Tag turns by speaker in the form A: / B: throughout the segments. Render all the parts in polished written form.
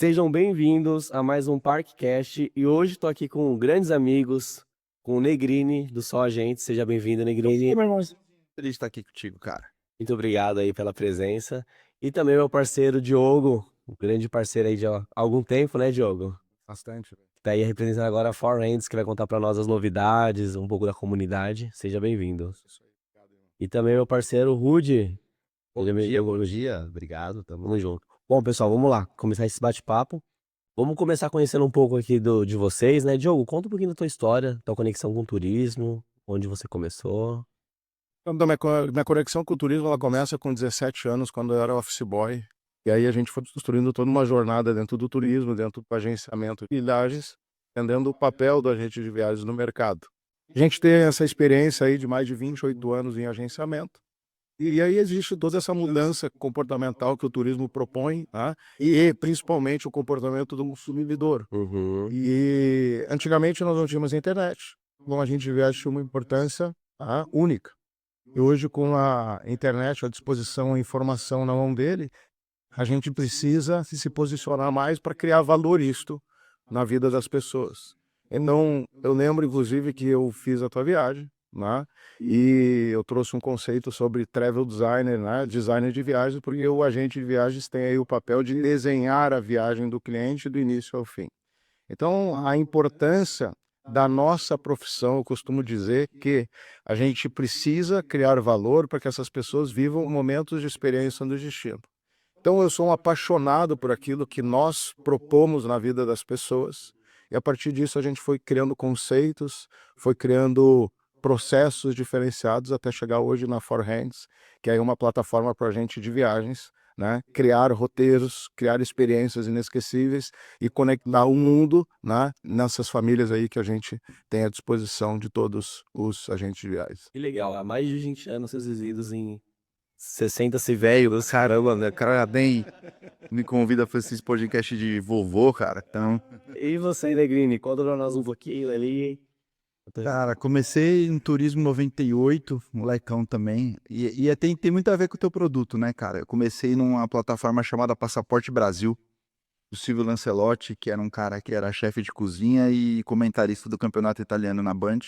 A: Sejam bem-vindos a mais um ParkCast e hoje estou aqui com grandes amigos, com o Negrini do Só a Gente. Seja bem-vindo, Negrini.
B: Meu irmão, feliz de estar aqui contigo, cara.
A: Muito obrigado aí pela presença. E também meu parceiro Diogo, um grande parceiro aí de algum tempo, né, Diogo?
B: Bastante, velho.
A: Tá aí representando agora a Forenz, que vai contar para nós as novidades, um pouco da comunidade. Seja bem-vindo.
B: Isso aí, obrigado, irmão.
A: E também meu parceiro Rude.
C: Bom dia, obrigado,
A: Tamo junto. Bom, pessoal, vamos lá, começar esse bate-papo. Vamos começar conhecendo um pouco aqui de vocês, né? Diogo, conta um pouquinho da tua história, tua conexão com o turismo, onde você começou.
B: Então, minha conexão com o turismo, ela começa com 17 anos, quando eu era office boy. E aí a gente foi construindo toda uma jornada dentro do turismo, dentro do agenciamento de viagens, entendendo o papel do agente de viagens no mercado. A gente tem essa experiência aí de mais de 28 anos em agenciamento. E aí existe toda essa mudança comportamental que o turismo propõe, tá? E principalmente o comportamento do consumidor.
A: Uhum.
B: E antigamente nós não tínhamos internet. Bom, a gente viagem tinha uma importância, tá, única. E hoje, com a internet à disposição, a informação na mão dele, a gente precisa se posicionar mais para criar valor isto na vida das pessoas. Então, eu lembro, inclusive, que eu fiz a tua viagem, né? E eu trouxe um conceito sobre travel designer, né? Designer de viagens, porque o agente de viagens tem aí o papel de desenhar a viagem do cliente do início ao fim. Então, a importância da nossa profissão, eu costumo dizer que a gente precisa criar valor para que essas pessoas vivam momentos de experiência no destino. Então, eu sou um apaixonado por aquilo que nós propomos na vida das pessoas, e a partir disso a gente foi criando conceitos, foi criando processos diferenciados até chegar hoje na Four Hands, que é uma plataforma para a gente de viagens, né? Criar roteiros, criar experiências inesquecíveis e conectar o mundo, né, nessas famílias aí que a gente tem à disposição de todos os agentes de viagens.
A: Que legal, há mais de 20 anos seus resíduos em 60 velho, caramba, né?
C: O cara nem me convida para esse podcast de vovô, cara. Então,
A: E você, Negrini, conta pra nós um pouquinho ali.
C: cara, comecei em turismo em 98, molecão também. E tem muito a ver com o teu produto, né, cara? Eu comecei numa plataforma chamada Passaporte Brasil, do Silvio Lancelotti, que era um cara que era chefe de cozinha e comentarista do campeonato italiano na Band.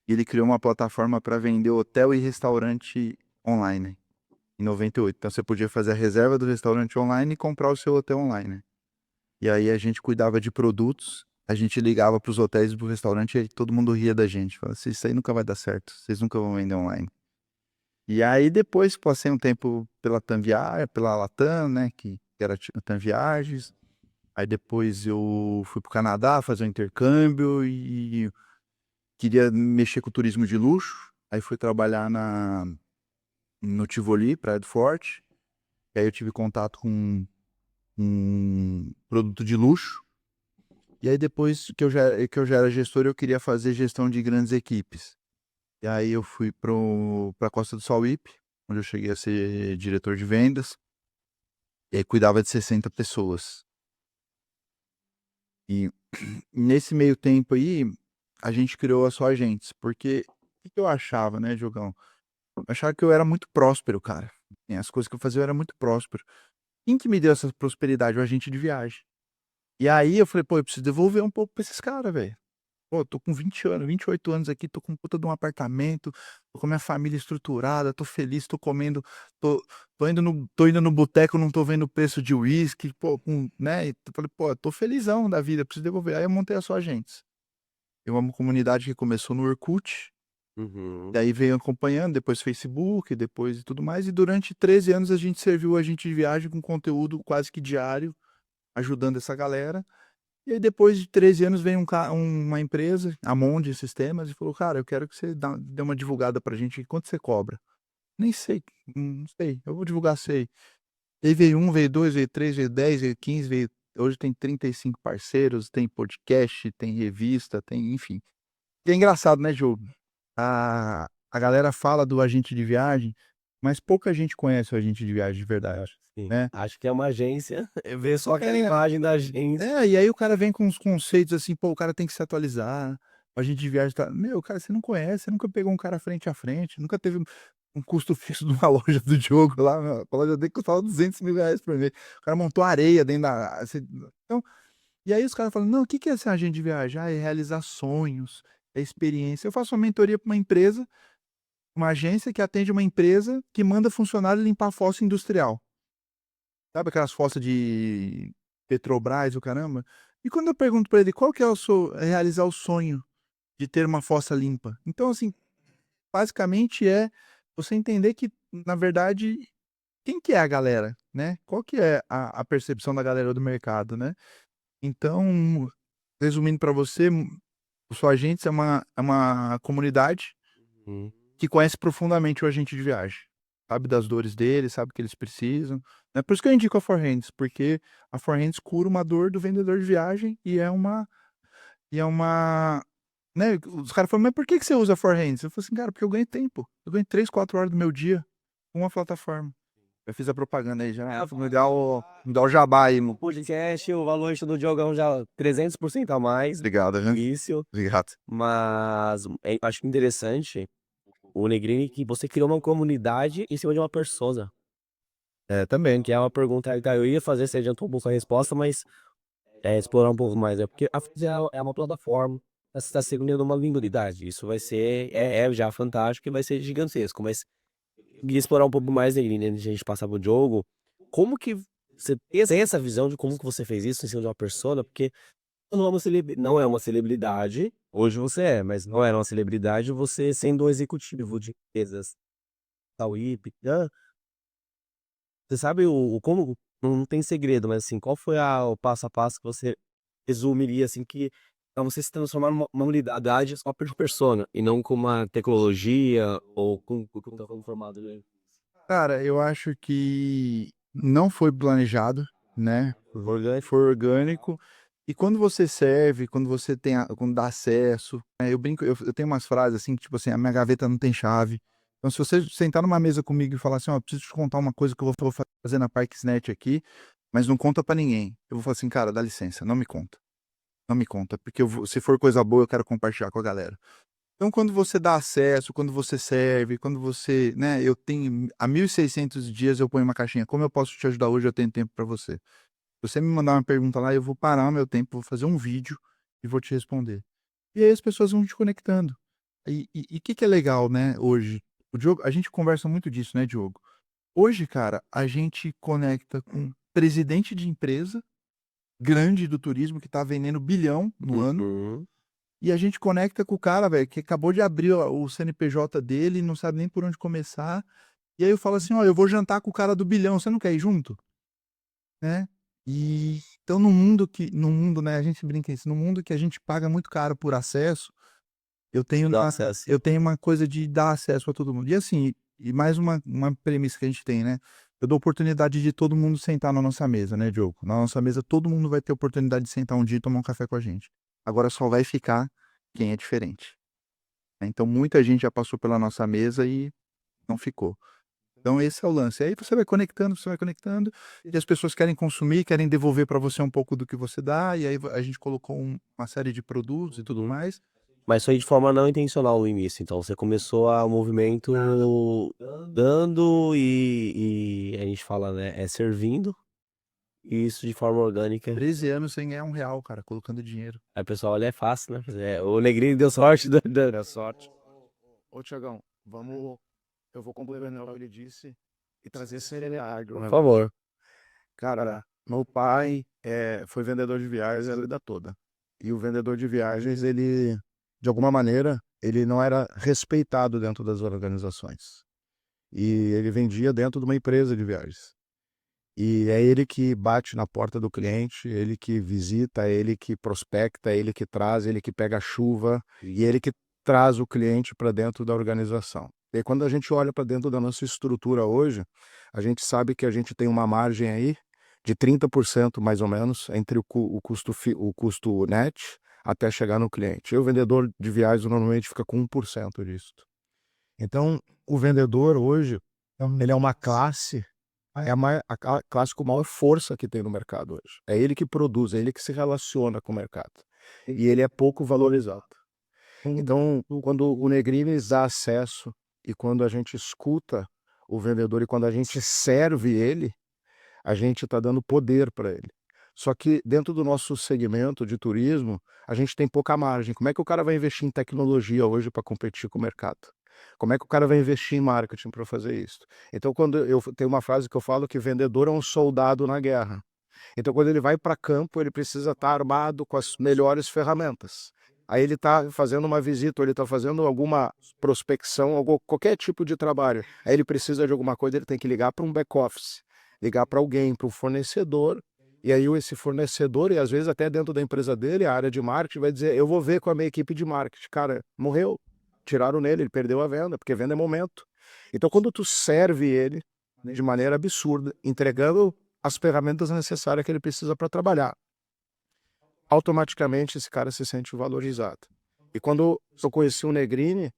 C: E ele criou uma plataforma para vender hotel e restaurante online, em 98. Então você podia fazer a reserva do restaurante online e comprar o seu hotel online. E aí a gente cuidava de produtos, a gente ligava para os hotéis e para o restaurante e aí todo mundo ria da gente. Falava assim, isso aí nunca vai dar certo, vocês nunca vão vender online. E aí depois passei um tempo pela pela Latam, né, que era a Tam Viagens. Aí depois eu fui para o Canadá fazer um intercâmbio e queria mexer com turismo de luxo. Aí fui trabalhar no Tivoli, Praia do Forte. E aí eu tive contato com um produto de luxo. E aí depois que eu já era gestor, eu queria fazer gestão de grandes equipes. E aí eu fui para a Costa do Sauípe, onde eu cheguei a ser diretor de vendas. E aí cuidava de 60 pessoas. E nesse meio tempo aí, a gente criou a Só Agentes. Porque o que eu achava, né, Diogão? Eu achava que eu era muito próspero, cara. E as coisas que eu fazia eu era muito próspero. Quem que me deu essa prosperidade? O agente de viagem. E aí eu falei, pô, eu preciso devolver um pouco pra esses caras, velho. Pô, tô com 20 anos, 28 anos aqui, tô com um puta de um apartamento, tô com a minha família estruturada, tô feliz, tô comendo, tô, tô indo no boteco, não tô vendo o preço de uísque, pô, né? E eu falei, pô, eu tô felizão da vida, preciso devolver. Aí eu montei a Só Agentes. Eu amo comunidade que começou no Orkut,
A: Uhum.
C: daí veio acompanhando, depois Facebook, depois e tudo mais, e durante 13 anos a gente serviu o agente de viagem com conteúdo quase que diário, ajudando essa galera. E aí depois de 13 anos veio uma empresa, a Monde Sistemas, e falou, cara, eu quero que você dê uma divulgada pra gente, quanto você cobra? Nem sei, não sei, eu vou divulgar, sei. E aí veio um, veio dois, veio três, veio 10, veio 15, hoje tem 35 parceiros, tem podcast, tem revista, tem, enfim. E é engraçado, né, Diogo? A galera fala do agente de viagem, mas pouca gente conhece o agente de viagem de verdade,
A: Sim.
C: né?
A: Acho que é uma agência, ver só aquela imagem da agência.
C: E aí o cara vem com uns conceitos assim, pô, o cara tem que se atualizar, o agente de viagem tá... Meu, cara, você não conhece, você nunca pegou um cara frente a frente, nunca teve... um custo fixo de uma loja do Diogo lá, a loja dele custava R$200.000 por mês. O cara montou areia dentro da... Então, e aí os caras falam, não, o que que é ser agente de viagem? Ah, é realizar sonhos, é experiência. Eu faço uma mentoria para uma empresa, uma agência que atende uma empresa que manda funcionário limpar fossa industrial. Sabe aquelas fossas de Petrobras, o caramba? E quando eu pergunto para ele qual que é o seu realizar o sonho de ter uma fossa limpa? Então, assim, basicamente é você entender que, na verdade, quem que é a galera, né? Qual que é a percepção da galera do mercado, né? Então, resumindo para você, o Sou Agentes é uma comunidade
A: Uhum.
C: que conhece profundamente o agente de viagem. Sabe das dores dele, sabe o que eles precisam. É por isso que eu indico a Forhands, porque a Forhands cura uma dor do vendedor de viagem e é uma, né, os caras falam, mas por que você usa a Forhands? Eu falo assim, cara, porque eu ganho tempo. Eu ganho 3, 4 horas do meu dia com uma plataforma. Eu fiz a propaganda aí já. Me dá o jabá aí, mano.
A: Podcast, o valuation do Diogão já 300% a mais do
C: Obrigado, viu?
A: início,
C: Obrigado.
A: mas acho interessante o Negrini que você criou uma comunidade em cima de uma persona. Também, que é uma pergunta que eu ia fazer, você adiantou um pouco a resposta, mas explorar um pouco mais. É porque a Fizz é uma plataforma, você está seguindo uma minoridade. Isso vai ser, é já fantástico e vai ser gigantesco, mas queria explorar um pouco mais aí, né, antes de a gente passar pro jogo. Como que você tem essa visão de como que você fez isso em cima de uma persona? Porque não é uma celebridade, hoje você é, mas não era uma celebridade você sendo um executivo de empresas, da WIP. Você sabe o como, não tem segredo, mas assim, qual foi o passo a passo que você resumiria assim que pra você se transformar numa unidade só por persona e não com uma tecnologia ou com tá falando formado, né?
C: Cara, eu acho que não foi planejado, né? Foi orgânico. E quando você serve, quando você tem, quando dá acesso, eu brinco, eu tenho umas frases assim, que, tipo assim, a minha gaveta não tem chave. Então, se você sentar numa mesa comigo e falar assim, ó, preciso te contar uma coisa que eu vou fazer na Parksnet aqui, mas não conta pra ninguém. Eu vou falar assim, cara, dá licença, não me conta. Não me conta, porque se for coisa boa, eu quero compartilhar com a galera. Então, quando você dá acesso, quando você serve, quando você, né, eu tenho, há 1.600 dias eu ponho uma caixinha, como eu posso te ajudar hoje, eu tenho tempo para você. Se você me mandar uma pergunta lá, eu vou parar o meu tempo, vou fazer um vídeo e vou te responder. E aí as pessoas vão te conectando. E o que que é legal, né, hoje? O Diogo, a gente conversa muito disso, né, Diogo? Hoje, cara, a gente conecta com presidente de empresa grande do turismo que tá vendendo bilhão no ano,
A: Uhum.
C: e a gente conecta com o cara, velho, que acabou de abrir o CNPJ dele, não sabe nem por onde começar. E aí eu falo assim, ó, eu vou jantar com o cara do bilhão, você não quer ir junto? Né? E então no mundo, né, a gente brinca isso, no mundo que a gente paga muito caro por acesso,
A: Dá acesso.
C: eu tenho uma coisa de dar acesso a todo mundo. E assim, e mais uma premissa que a gente tem, né? Eu dou oportunidade de todo mundo sentar na nossa mesa, né, Diogo? Na nossa mesa todo mundo vai ter oportunidade de sentar um dia e tomar um café com a gente. Agora só vai ficar quem é diferente, né? Então muita gente já passou pela nossa mesa e não ficou. Então esse é o lance. Aí você vai conectando, e as pessoas querem consumir, querem devolver para você um pouco do que você dá, e aí a gente colocou uma série de produtos e tudo mais.
A: Mas foi de forma não intencional no início, então você começou o movimento dando e a gente fala, né, servindo, e isso de forma orgânica.
C: 13 anos sem ganhar R$1, cara, colocando dinheiro.
A: Aí o pessoal olha, é fácil, né? O Negrini deu sorte
B: É sorte. Ô, Tiagão, eu vou complementar o que ele disse e trazer seriedade.
A: Por favor.
B: Cara, meu pai foi vendedor de viagens a vida toda. E o vendedor de viagens, ele, de alguma maneira, ele não era respeitado dentro das organizações. E ele vendia dentro de uma empresa de viagens. E é ele que bate na porta do cliente, ele que visita, ele que prospecta, ele que traz, ele que pega a chuva e ele que traz o cliente para dentro da organização. E quando a gente olha para dentro da nossa estrutura hoje, a gente sabe que a gente tem uma margem aí de 30% mais ou menos entre o custo net até chegar no cliente. E o vendedor de viagens normalmente fica com 1% disso. Então, o vendedor hoje, ele é uma classe, a classe com maior força que tem no mercado hoje. É ele que produz, é ele que se relaciona com o mercado. E ele é pouco valorizado. Então, quando o Negrini dá acesso e quando a gente escuta o vendedor e quando a gente serve ele, a gente está dando poder para ele. Só que dentro do nosso segmento de turismo, a gente tem pouca margem. Como é que o cara vai investir em tecnologia hoje para competir com o mercado? Como é que o cara vai investir em marketing para fazer isso? Então, quando eu tenho uma frase que eu falo que vendedor é um soldado na guerra. Então, quando ele vai para campo, ele precisa estar armado com as melhores ferramentas. Aí ele está fazendo uma visita, ou ele está fazendo alguma prospecção, qualquer tipo de trabalho. Aí ele precisa de alguma coisa, ele tem que ligar para um back-office, ligar para alguém, para um fornecedor. E aí esse fornecedor, e às vezes até dentro da empresa dele, a área de marketing vai dizer, eu vou ver com a minha equipe de marketing. Cara, morreu, tiraram nele, ele perdeu a venda, porque venda é momento. Então, quando tu serve ele de maneira absurda, entregando as ferramentas necessárias que ele precisa para trabalhar, automaticamente esse cara se sente valorizado. E quando eu conheci o Negrini,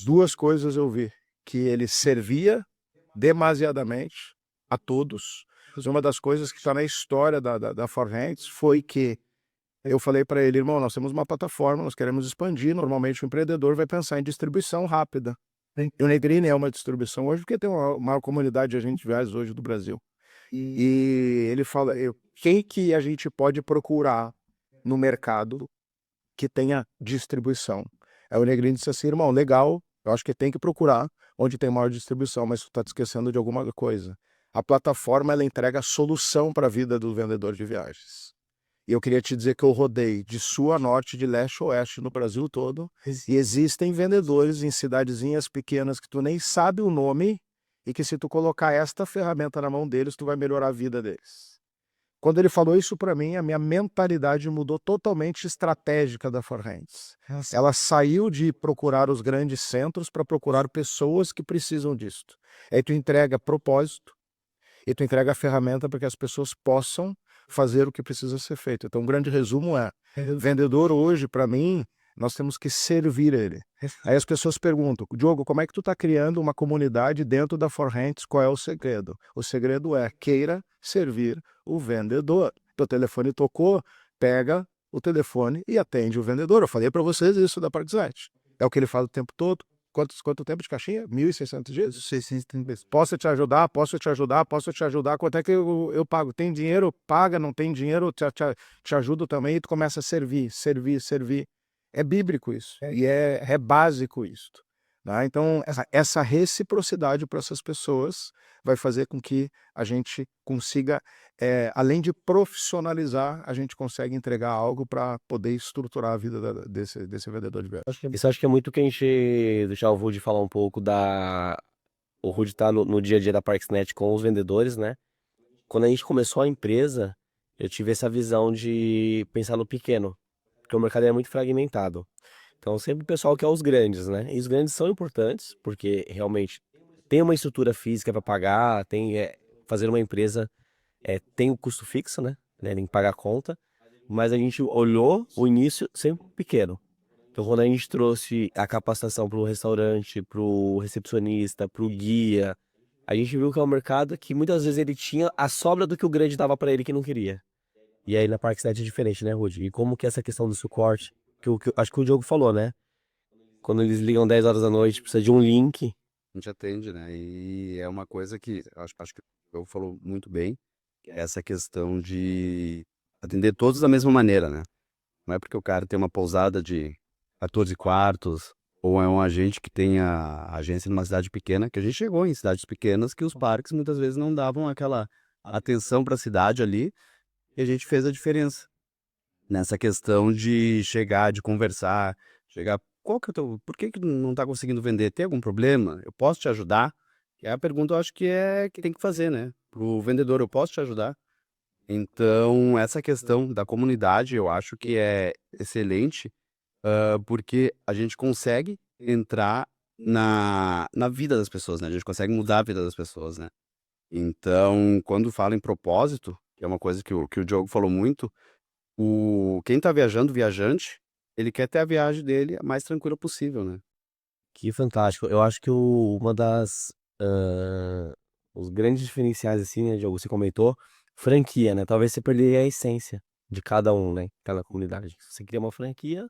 B: duas coisas eu vi: que ele servia demasiadamente a todos. Uma das coisas que está na história da Forrentes foi que eu falei para ele, irmão, nós temos uma plataforma, nós queremos expandir. Normalmente o empreendedor vai pensar em distribuição rápida. E o Negrini é uma distribuição hoje, porque tem uma maior comunidade de agentes de viagens hoje do Brasil. E ele fala, quem que a gente pode procurar no mercado que tenha distribuição? Aí o Negrini disse assim, irmão, legal, eu acho que tem que procurar onde tem maior distribuição, mas tu tá te esquecendo de alguma coisa. A plataforma, ela entrega a solução para a vida do vendedor de viagens. E eu queria te dizer que eu rodei de sul a norte, de leste a oeste, no Brasil todo, e existem vendedores em cidadezinhas pequenas que tu nem sabe o nome, e que se tu colocar esta ferramenta na mão deles, tu vai melhorar a vida deles. Quando ele falou isso para mim, a minha mentalidade mudou totalmente estratégica da Forrentes. Ela saiu de procurar os grandes centros para procurar pessoas que precisam disto. Aí tu entrega propósito e tu entrega a ferramenta para que as pessoas possam fazer o que precisa ser feito. Então, um grande resumo é, vendedor hoje, para mim, nós temos que servir ele. Aí as pessoas perguntam, Diogo, como é que tu está criando uma comunidade dentro da Forrentes? Qual é o segredo? O segredo é, queira servir o vendedor. Teu telefone tocou, pega o telefone e atende o vendedor. Eu falei para vocês isso da Parkside. É o que ele fala o tempo todo. Quanto tempo de caixinha? 1.600 dias?
C: 630 vezes.
B: Posso te ajudar? Posso te ajudar? Posso te ajudar? Quanto é que eu pago? Tem dinheiro? Paga. Não tem dinheiro? Te ajudo também. E tu começa a servir, servir, servir. É bíblico isso. E é básico isso. Tá? Então, essa reciprocidade para essas pessoas vai fazer com que a gente consiga, além de profissionalizar, a gente consegue entregar algo para poder estruturar a vida desse vendedor de viagem.
A: Isso acho que é muito que a gente deixar o Rudy falar um pouco da. O Rudy tá no dia a dia da Parksnet com os vendedores, né? Quando a gente começou a empresa, eu tive essa visão de pensar no pequeno, porque o mercado é muito fragmentado. Então, sempre o pessoal quer os grandes, né? E os grandes são importantes, porque realmente tem uma estrutura física para pagar, fazer uma empresa tem o custo fixo, né? Tem que pagar a conta, mas a gente olhou o início sempre pequeno. Então, quando a gente trouxe a capacitação para o restaurante, para o recepcionista, para o guia, a gente viu que é um mercado que muitas vezes ele tinha a sobra do que o grande dava para ele que não queria. E aí na Parkside é diferente, né, Rudy? E como que essa questão do suporte, acho que o Diogo falou, né? Quando eles ligam 10 horas da noite, precisa de um link.
D: A gente atende, né? E é uma coisa que acho que o Diogo falou muito bem, essa questão de atender todos da mesma maneira, né? Não é porque o cara tem uma pousada de 14 quartos ou é um agente que tem a agência numa cidade pequena, que a gente chegou em cidades pequenas que os parques muitas vezes não davam aquela atenção para a cidade ali e a gente fez a diferença nessa questão de chegar, de conversar, chegar, qual que é o teu, por que que não tá conseguindo vender? Tem algum problema? Eu posso te ajudar? Que é a pergunta, eu acho que é que tem que fazer, né? Pro vendedor, eu posso te ajudar? Então, essa questão da comunidade, eu acho que é excelente, porque a gente consegue entrar na vida das pessoas, né? A gente consegue mudar a vida das pessoas, né? Então, quando fala em propósito, que é uma coisa que o Diogo falou muito, quem tá viajando, o viajante, ele quer ter a viagem dele a mais tranquila possível, né?
A: Que fantástico. Eu acho que uma das os grandes diferenciais, assim, né, Diogo, você comentou, franquia, né? Talvez você perderia a essência de cada um, né? Cada comunidade. Você cria uma franquia,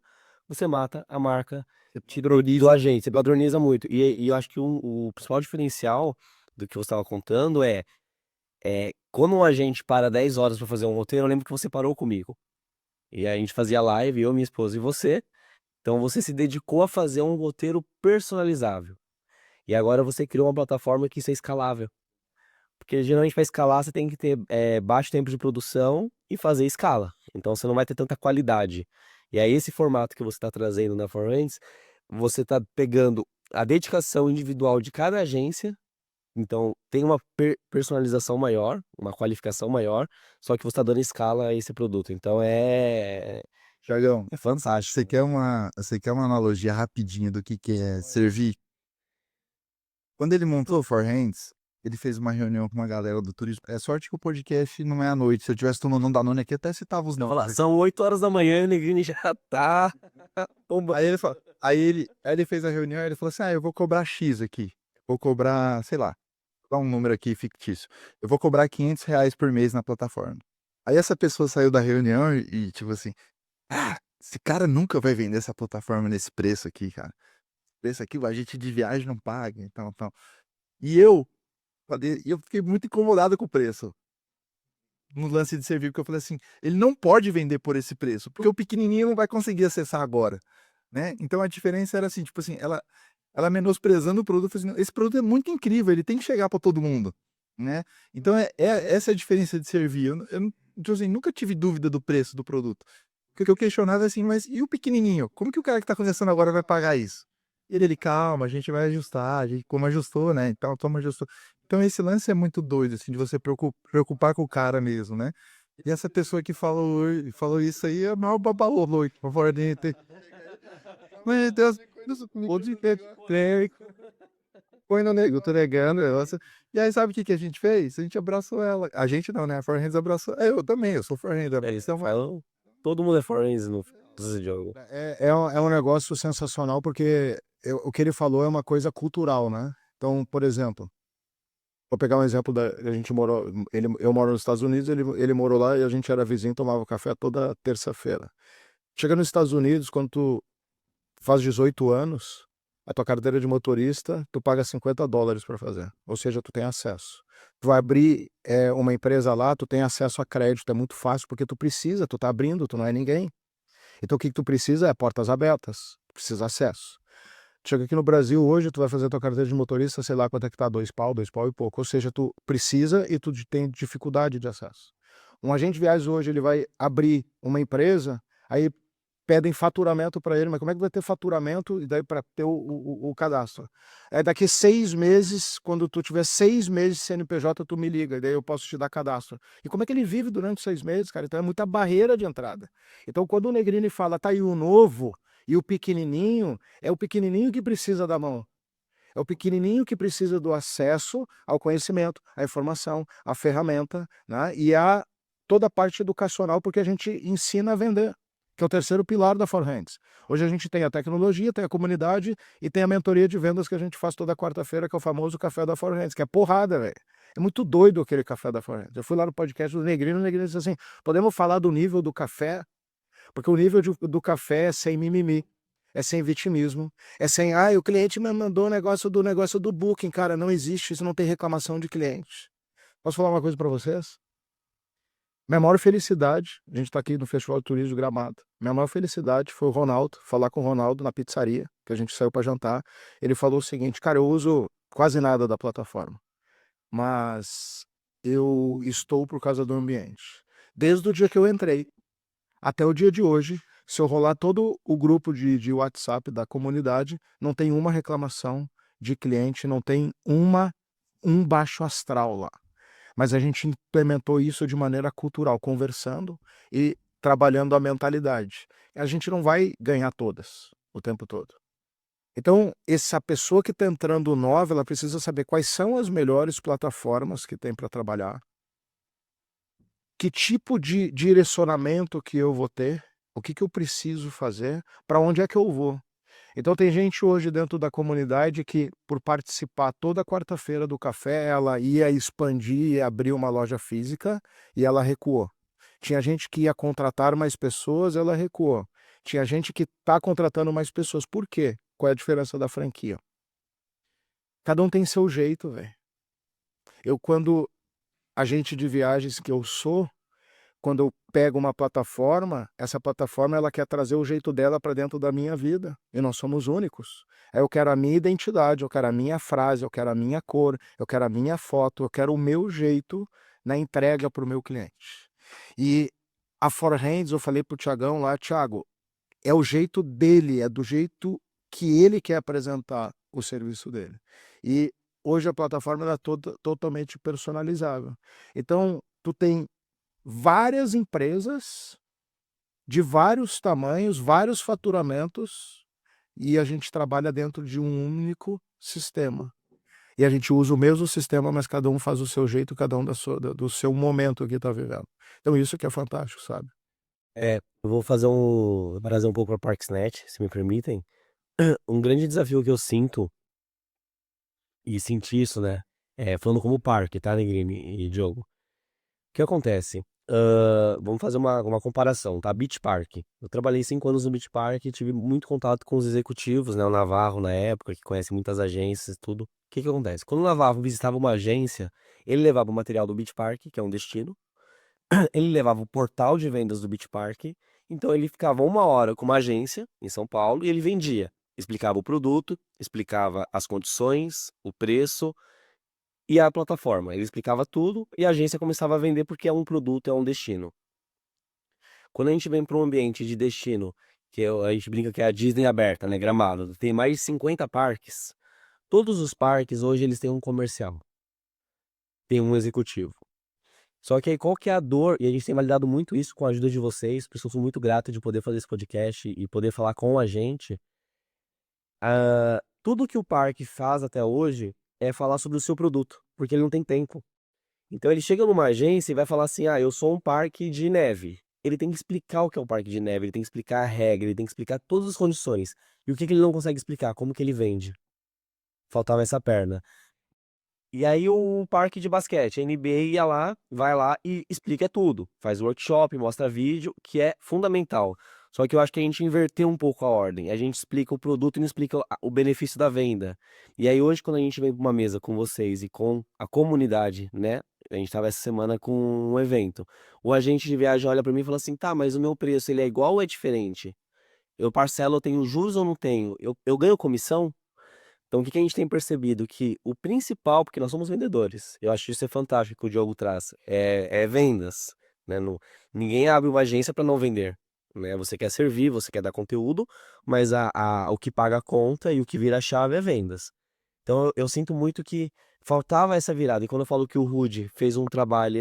A: você mata a marca do agente, você padroniza muito. E eu acho que o principal diferencial do que você estava contando é quando um agente para 10 horas para fazer um roteiro, eu lembro que você parou comigo. E aí a gente fazia live, eu, minha esposa e você. Então você se dedicou a fazer um roteiro personalizável. E agora você criou uma plataforma que isso é escalável. Porque geralmente para escalar você tem que ter baixo tempo de produção e fazer escala. Então você não vai ter tanta qualidade. E aí esse formato que você está trazendo na Forensics, você está pegando a dedicação individual de cada agência. Então tem uma personalização maior, uma qualificação maior, só que você está dando escala a esse produto. Então
C: Thiagão,
A: é fantástico.
C: você quer uma analogia rapidinha do que é servir? Quando ele montou o For Hands, ele fez uma reunião com uma galera do turismo. É sorte que o podcast não é à noite. Se eu tivesse tomando um Danone aqui, até citava os
A: Não,
C: nomes.
A: olha lá, são 8 horas da manhã e o Negrini já tá.
C: Aí ele fez a reunião e ele falou assim: eu vou cobrar X aqui. Vou cobrar, sei lá, vou dar um número aqui fictício. Eu vou cobrar R$ 500 por mês na plataforma. Aí essa pessoa saiu da reunião tipo assim, esse cara nunca vai vender essa plataforma nesse preço aqui, cara. Preço aqui, o agente de viagem não paga, então, tal. E eu fiquei muito incomodado com o preço. No lance de servir, porque eu falei assim, ele não pode vender por esse preço, porque o pequenininho não vai conseguir acessar agora, né? Então a diferença era assim, tipo assim, ela menosprezando o produto, assim, esse produto é muito incrível, ele tem que chegar para todo mundo, né? Então essa é a diferença de servir. Tipo assim, nunca tive dúvida do preço do produto. O que eu questionava é assim, mas e o pequenininho? Como que o cara que tá começando agora vai pagar isso? E ele, calma, a gente vai ajustar, a gente, como ajustou, né? Então, toma ajustou. Então, esse lance é muito doido, assim, de você preocupar com o cara mesmo, né? E essa pessoa que falou isso aí é o maior babalô, por favor, de ter. Meu Deus, pode ter. Põe no nego, tô negando. E aí, sabe o que a gente fez? A gente abraçou ela. A gente não, né? A Forhands abraçou. Eu também, eu sou Forhands.
A: Eles falam, todo mundo é forense no desse jogo.
B: É um negócio sensacional porque o que ele falou é uma coisa cultural, né? Então, por exemplo, vou pegar um exemplo a gente morou, eu moro nos Estados Unidos, ele morou lá e a gente era vizinho, tomava café toda terça-feira. Chega nos Estados Unidos, quando tu faz 18 anos, a tua carteira de motorista, tu paga $50 para fazer. Ou seja, tu tem acesso. Tu vai abrir uma empresa lá, tu tem acesso a crédito, é muito fácil porque tu precisa, tu tá abrindo, tu não é ninguém. Então o que tu precisa é portas abertas, tu precisa de acesso. Chega aqui no Brasil hoje, tu vai fazer tua carteira de motorista, sei lá quanto é que tá, 2 pau e pouco. Ou seja, tu precisa e tu tem dificuldade de acesso. Um agente de viagens hoje, ele vai abrir uma empresa, aí pedem faturamento para ele, mas como é que vai ter faturamento e daí para ter o cadastro? Daqui 6 meses, quando tu tiver 6 meses de CNPJ, tu me liga, e daí eu posso te dar cadastro. E como é que ele vive durante 6 meses, cara? Então é muita barreira de entrada. Então quando o Negrini fala, tá aí o novo e o pequenininho, é o pequenininho que precisa da mão. É o pequenininho que precisa do acesso ao conhecimento, à informação, à ferramenta, né? E a toda a parte educacional, porque a gente ensina a vender, que é o terceiro pilar da Forhands. Hoje a gente tem a tecnologia, tem a comunidade e tem a mentoria de vendas que a gente faz toda quarta-feira, que é o famoso café da Forhands, que é porrada, velho. É muito doido aquele café da Forhands. Eu fui lá no podcast do Negrino, o Negrino disse assim, podemos falar do nível do café? Porque o nível do café é sem mimimi, é sem vitimismo, é sem, o cliente me mandou o negócio do Booking, cara, não existe, isso não tem reclamação de cliente. Posso falar uma coisa para vocês? Minha maior felicidade, a gente tá aqui no Festival de Turismo de Gramado, minha maior felicidade foi o Ronaldo, falar com o Ronaldo na pizzaria, que a gente saiu para jantar, ele falou o seguinte, cara, eu uso quase nada da plataforma, mas eu estou por causa do ambiente. Desde o dia que eu entrei, até o dia de hoje, se eu rolar todo o grupo de WhatsApp da comunidade, não tem uma reclamação de cliente, não tem um baixo astral lá. Mas a gente implementou isso de maneira cultural, conversando e trabalhando a mentalidade. A gente não vai ganhar todas o tempo todo. Então, essa pessoa que está entrando nova, ela precisa saber quais são as melhores plataformas que tem para trabalhar, que tipo de direcionamento que eu vou ter, o que eu preciso fazer, para onde é que eu vou. Então tem gente hoje dentro da comunidade que, por participar toda quarta-feira do café, ela ia expandir e abrir uma loja física e ela recuou. Tinha gente que ia contratar mais pessoas, ela recuou. Tinha gente que tá contratando mais pessoas. Por quê? Qual é a diferença da franquia? Cada um tem seu jeito, velho. Eu, quando agente de viagens que eu sou, quando eu pego uma plataforma, essa plataforma ela quer trazer o jeito dela para dentro da minha vida. E nós somos únicos. Aí eu quero a minha identidade, eu quero a minha frase, eu quero a minha cor, eu quero a minha foto, eu quero o meu jeito na entrega para o meu cliente. E a Forehands, eu falei pro Thiagão lá, Thiago, é o jeito dele, é do jeito que ele quer apresentar o serviço dele. E hoje a plataforma ela é totalmente personalizável. Então, tu tem várias empresas de vários tamanhos, vários faturamentos, e a gente trabalha dentro de um único sistema. E a gente usa o mesmo sistema, mas cada um faz o seu jeito, cada um do seu momento que está vivendo. Então isso que é fantástico, sabe?
A: Eu vou trazer um pouco para Parksnet, se me permitem. Um grande desafio que eu sinto, e senti isso, né? Falando como parque, tá, Negrini e Diogo? O que acontece? Vamos fazer uma comparação, tá? Beach Park. Eu trabalhei 5 anos no Beach Park e tive muito contato com os executivos, né? O Navarro, na época, que conhece muitas agências e tudo. O que acontece? Quando o Navarro visitava uma agência, ele levava o material do Beach Park, que é um destino, ele levava o portal de vendas do Beach Park, então ele ficava 1 hora com uma agência em São Paulo e ele vendia. Explicava o produto, explicava as condições, o preço e a plataforma. Ele explicava tudo e a agência começava a vender porque é um produto, é um destino. Quando a gente vem para um ambiente de destino, a gente brinca que é a Disney aberta, né, Gramado, tem mais de 50 parques. Todos os parques hoje eles têm um comercial, tem um executivo. Só que aí qual que é a dor, e a gente tem validado muito isso com a ajuda de vocês, por isso eu sou muito grato de poder fazer esse podcast e poder falar com a gente. Tudo que o parque faz até hoje é falar sobre o seu produto, porque ele não tem tempo. Então ele chega numa agência e vai falar assim: eu sou um parque de neve. Ele tem que explicar o que é um parque de neve, ele tem que explicar a regra, ele tem que explicar todas as condições. E o que ele não consegue explicar? Como que ele vende? Faltava essa perna. E aí o parque de basquete, a NBA ia lá, vai lá e explica tudo. Faz workshop, mostra vídeo, que é fundamental. Só que eu acho que a gente inverteu um pouco a ordem. A gente explica o produto e não explica o benefício da venda. E aí hoje, quando a gente vem para uma mesa com vocês e com a comunidade, né? A gente estava essa semana com um evento. O agente de viagem olha para mim e fala assim: tá, mas o meu preço ele é igual ou é diferente? Eu parcelo, eu tenho juros ou não tenho? Eu ganho comissão? Então, o que que a gente tem percebido? Que o principal, porque nós somos vendedores, eu acho isso é fantástico que o Diogo traz, é vendas, né? Ninguém abre uma agência para não vender, né? Você quer servir, você quer dar conteúdo, mas o que paga a conta e o que vira a chave é vendas. Então, eu sinto muito que faltava essa virada. E quando eu falo que o Rude fez um trabalho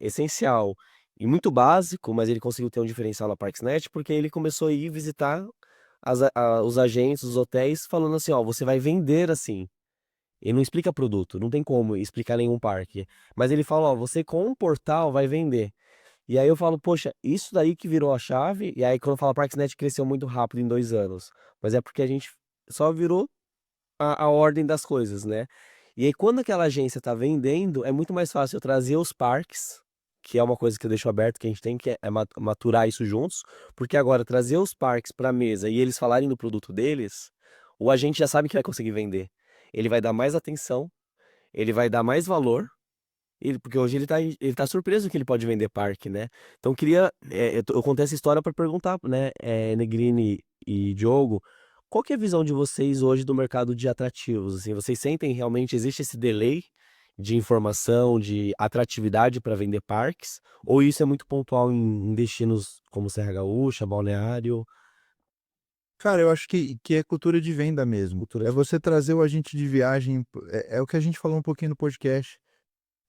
A: essencial e muito básico, mas ele conseguiu ter um diferencial na Parksnet, porque ele começou a ir visitar os agentes, os hotéis, falando assim, ó, você vai vender assim. Ele não explica produto, não tem como explicar nenhum parque. Mas ele fala, ó, você com um portal vai vender. E aí eu falo, poxa, isso daí que virou a chave. E aí quando eu falo Parksnet cresceu muito rápido em 2 anos. Mas é porque a gente só virou a ordem das coisas, né? E aí quando aquela agência tá vendendo, é muito mais fácil eu trazer os parques, que é uma coisa que eu deixo aberto, que a gente tem que maturar isso juntos, porque agora trazer os parques para mesa e eles falarem do produto deles, o agente já sabe que vai conseguir vender. Ele vai dar mais atenção, ele vai dar mais valor, porque hoje ele tá surpreso que ele pode vender parque, né? Então eu queria, eu contei essa história para perguntar, né, Negrini e Diogo, qual que é a visão de vocês hoje do mercado de atrativos? Assim, vocês sentem realmente existe esse delay de informação, de atratividade para vender parques? Ou isso é muito pontual em destinos como Serra Gaúcha, Balneário,
C: Cara, eu acho que é cultura de venda mesmo.
A: cultura
C: É
A: de...
C: você trazer o agente de viagem. É o que a gente falou um pouquinho no podcast.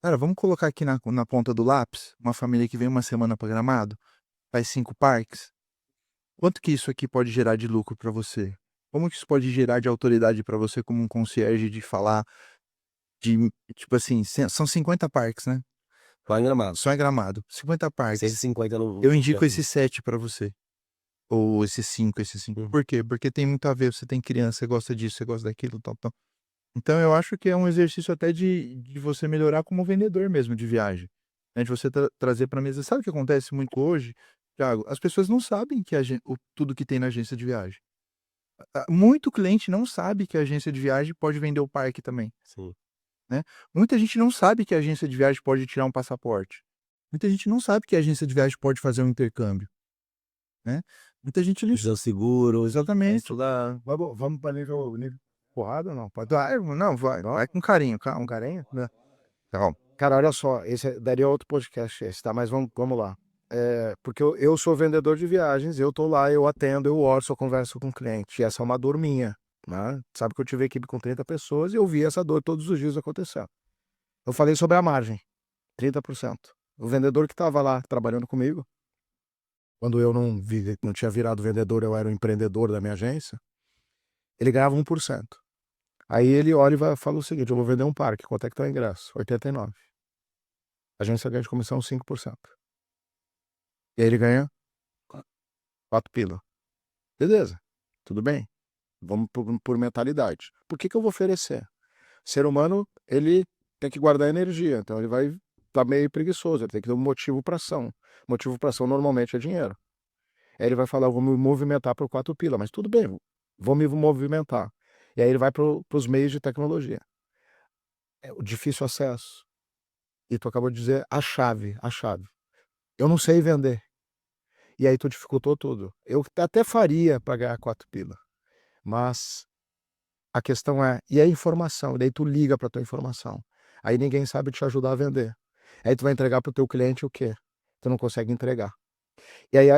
C: Cara, vamos colocar aqui na ponta do lápis uma família que vem uma semana para Gramado, faz 5 parques. Quanto que isso aqui pode gerar de lucro para você? Como que isso pode gerar de autoridade para você como um concierge de falar de, tipo assim, são 50 parques, né?
A: Lá em Gramado.
C: Só em Gramado. 50 parques.
A: 650 no...
C: Eu indico esses 7 para você. Ou esses 5, esses 5.
A: Uhum.
C: Por quê? Porque tem muito a ver. Você tem criança, você gosta disso, você gosta daquilo, tal, tal. Então eu acho que é um exercício até de você melhorar como vendedor mesmo de viagem. Né? De você trazer para mesa. Sabe o que acontece muito hoje? Thiago, as pessoas não sabem que tudo que tem na agência de viagem. Muito cliente não sabe que a agência de viagem pode vender o parque também.
A: Sim.
C: Né? Muita gente não sabe que a agência de viagem pode tirar um passaporte. Muita gente não sabe que a agência de viagem pode fazer um intercâmbio. Né? Muita gente não
A: Os seguros.
C: Exatamente.
A: Estudar.
B: Vamos para nível porrada, não? Não, vai com carinho, um carinho. Né? Cara, olha só, esse daria outro podcast esse, tá? Mas vamos lá. Porque eu sou vendedor de viagens, eu tô lá, eu atendo, eu orço, eu converso com o cliente. E essa é uma dor minha, né? Sabe que eu tive equipe com 30 pessoas e eu vi essa dor todos os dias acontecendo. Eu falei sobre a margem, 30%. O vendedor que estava lá trabalhando comigo, quando eu não tinha virado vendedor, eu era o empreendedor da minha agência, ele ganhava 1%. Aí ele olha e fala o seguinte: eu vou vender um parque, quanto é que tá o ingresso? 89. A agência ganha de comissão 5%. E aí ele ganha 4 pila. Beleza, tudo bem. Vamos por mentalidade. Por que eu vou oferecer? O ser humano, ele tem que guardar energia, então ele vai estar meio preguiçoso, ele tem que ter um motivo para ação. Motivo para ação normalmente é dinheiro. Aí ele vai falar: eu vou me movimentar por 4 pila, mas tudo bem, vou me movimentar. E aí ele vai para os meios de tecnologia. É o difícil acesso. E tu acabou de dizer a chave. Eu não sei vender. E aí tu dificultou tudo. Eu até faria para ganhar 4 pila. Mas a questão é, e a informação? E daí tu liga para tua informação. Aí ninguém sabe te ajudar a vender. Aí tu vai entregar para o teu cliente o quê? Tu não consegue entregar. E aí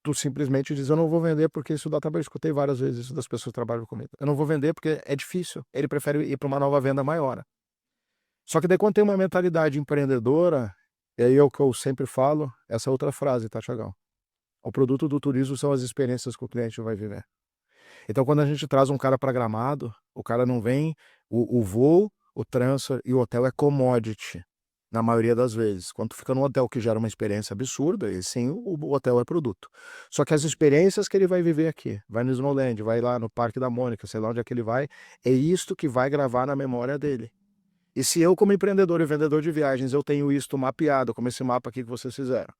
B: tu simplesmente diz: eu não vou vender porque isso dá trabalho. Eu escutei várias vezes isso das pessoas que trabalham comigo. Eu não vou vender porque é difícil. Ele prefere ir para uma nova venda maior. Só que daí quando tem uma mentalidade empreendedora, e aí é o que eu sempre falo, essa outra frase, tá, Thiagão? O produto do turismo são as experiências que o cliente vai viver. Então, quando a gente traz um cara para Gramado, o cara não vem, o voo, o transfer e o hotel é commodity, na maioria das vezes. Quando tu fica num hotel que gera uma experiência absurda, e sim, o hotel é produto. Só que as experiências que ele vai viver aqui, vai no Snowland, vai lá no Parque da Mônica, sei lá onde é que ele vai, é isto que vai gravar na memória dele. E se eu, como empreendedor e vendedor de viagens, eu tenho isto mapeado, como esse mapa aqui que vocês fizeram,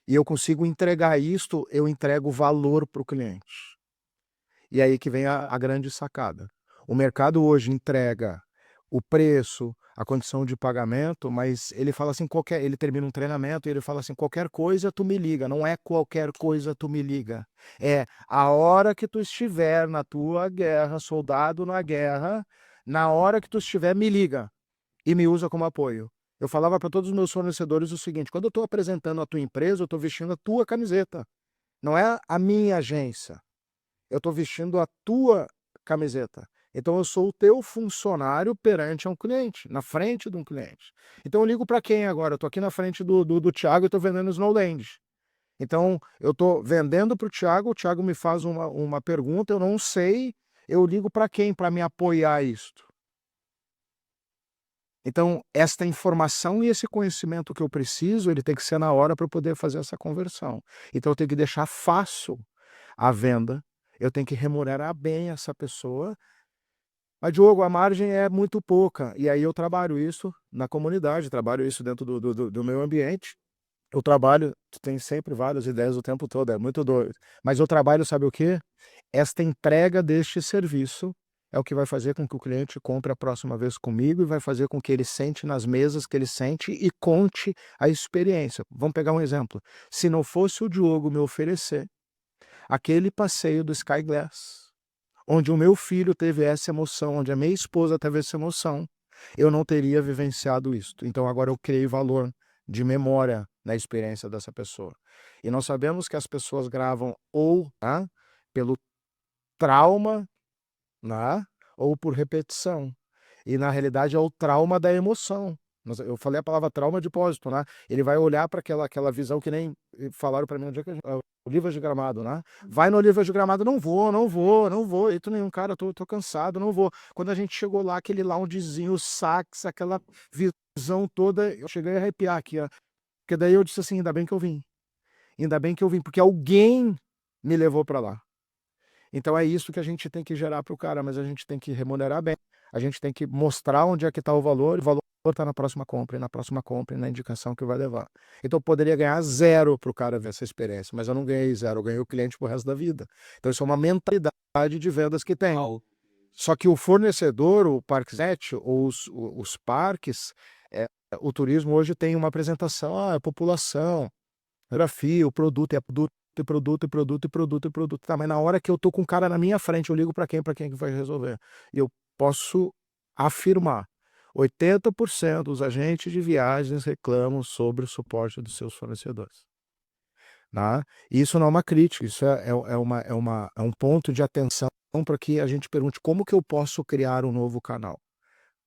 B: e eu consigo entregar isto, eu entrego valor para o cliente. E aí que vem a grande sacada. O mercado hoje entrega o preço, a condição de pagamento, mas ele fala assim, ele termina um treinamento e ele fala assim: qualquer coisa tu me liga. Não é qualquer coisa tu me liga. É a hora que tu estiver na tua guerra, soldado na guerra, na hora que tu estiver, me liga e me usa como apoio. Eu falava para todos os meus fornecedores o seguinte: quando eu estou apresentando a tua empresa, eu estou vestindo a tua camiseta. Não é a minha agência. Eu estou vestindo a tua camiseta. Então eu sou o teu funcionário perante um cliente, na frente de um cliente. Então eu ligo para quem agora? Eu estou aqui na frente do Thiago e estou vendendo Snowland. Então eu estou vendendo para o Thiago me faz uma pergunta, eu não sei, eu ligo para quem para me apoiar isto? Então, esta informação e esse conhecimento que eu preciso, ele tem que ser na hora para eu poder fazer essa conversão. Então, eu tenho que deixar fácil a venda, eu tenho que remunerar bem essa pessoa. Mas, Diogo, a margem é muito pouca. E aí eu trabalho isso na comunidade, trabalho isso dentro do meu ambiente. Eu trabalho, tem sempre várias ideias o tempo todo, é muito doido. Mas eu trabalho, sabe o quê? Esta entrega deste serviço é o que vai fazer com que o cliente compre a próxima vez comigo e vai fazer com que ele sente nas mesas que ele sente e conte a experiência. Vamos pegar um exemplo. Se não fosse o Diogo me oferecer aquele passeio do Sky Glass, onde o meu filho teve essa emoção, onde a minha esposa teve essa emoção, eu não teria vivenciado isto. Então agora eu criei valor de memória na experiência dessa pessoa. E nós sabemos que as pessoas gravam ou pelo trauma, ou por repetição. E na realidade é o trauma da emoção. Eu falei a palavra trauma de propósito, né? Ele vai olhar para aquela visão que nem falaram para mim no dia que Olivas de Gramado, né? Vai no Olivas de Gramado, não vou, jeito nenhum, cara, tô cansado, não vou. Quando a gente chegou lá, aquele loungezinho, o sax, aquela visão toda, eu cheguei a arrepiar aqui, ó. Porque daí eu disse assim: ainda bem que eu vim. Ainda bem que eu vim, porque alguém me levou para lá. Então é isso que a gente tem que gerar para o cara, mas a gente tem que remunerar bem, a gente tem que mostrar onde é que está o valor tá na próxima compra, e na próxima compra, e na indicação que vai levar. Então eu poderia ganhar 0 para o cara ver essa experiência, mas eu não ganhei 0, eu ganhei o cliente pro resto da vida. Então isso é uma mentalidade de vendas que tem. Só que o fornecedor, o Parkset, ou os parques, o turismo hoje tem uma apresentação, é população, grafia, o produto, é produto, e produto, e produto, e produto, e produto. Tá, mas na hora que eu tô com um cara na minha frente, eu ligo para quem que vai resolver? E eu posso afirmar, 80% dos agentes de viagens reclamam sobre o suporte dos seus fornecedores. Tá? E isso não é uma crítica, isso é um ponto de atenção para que a gente pergunte como que eu posso criar um novo canal.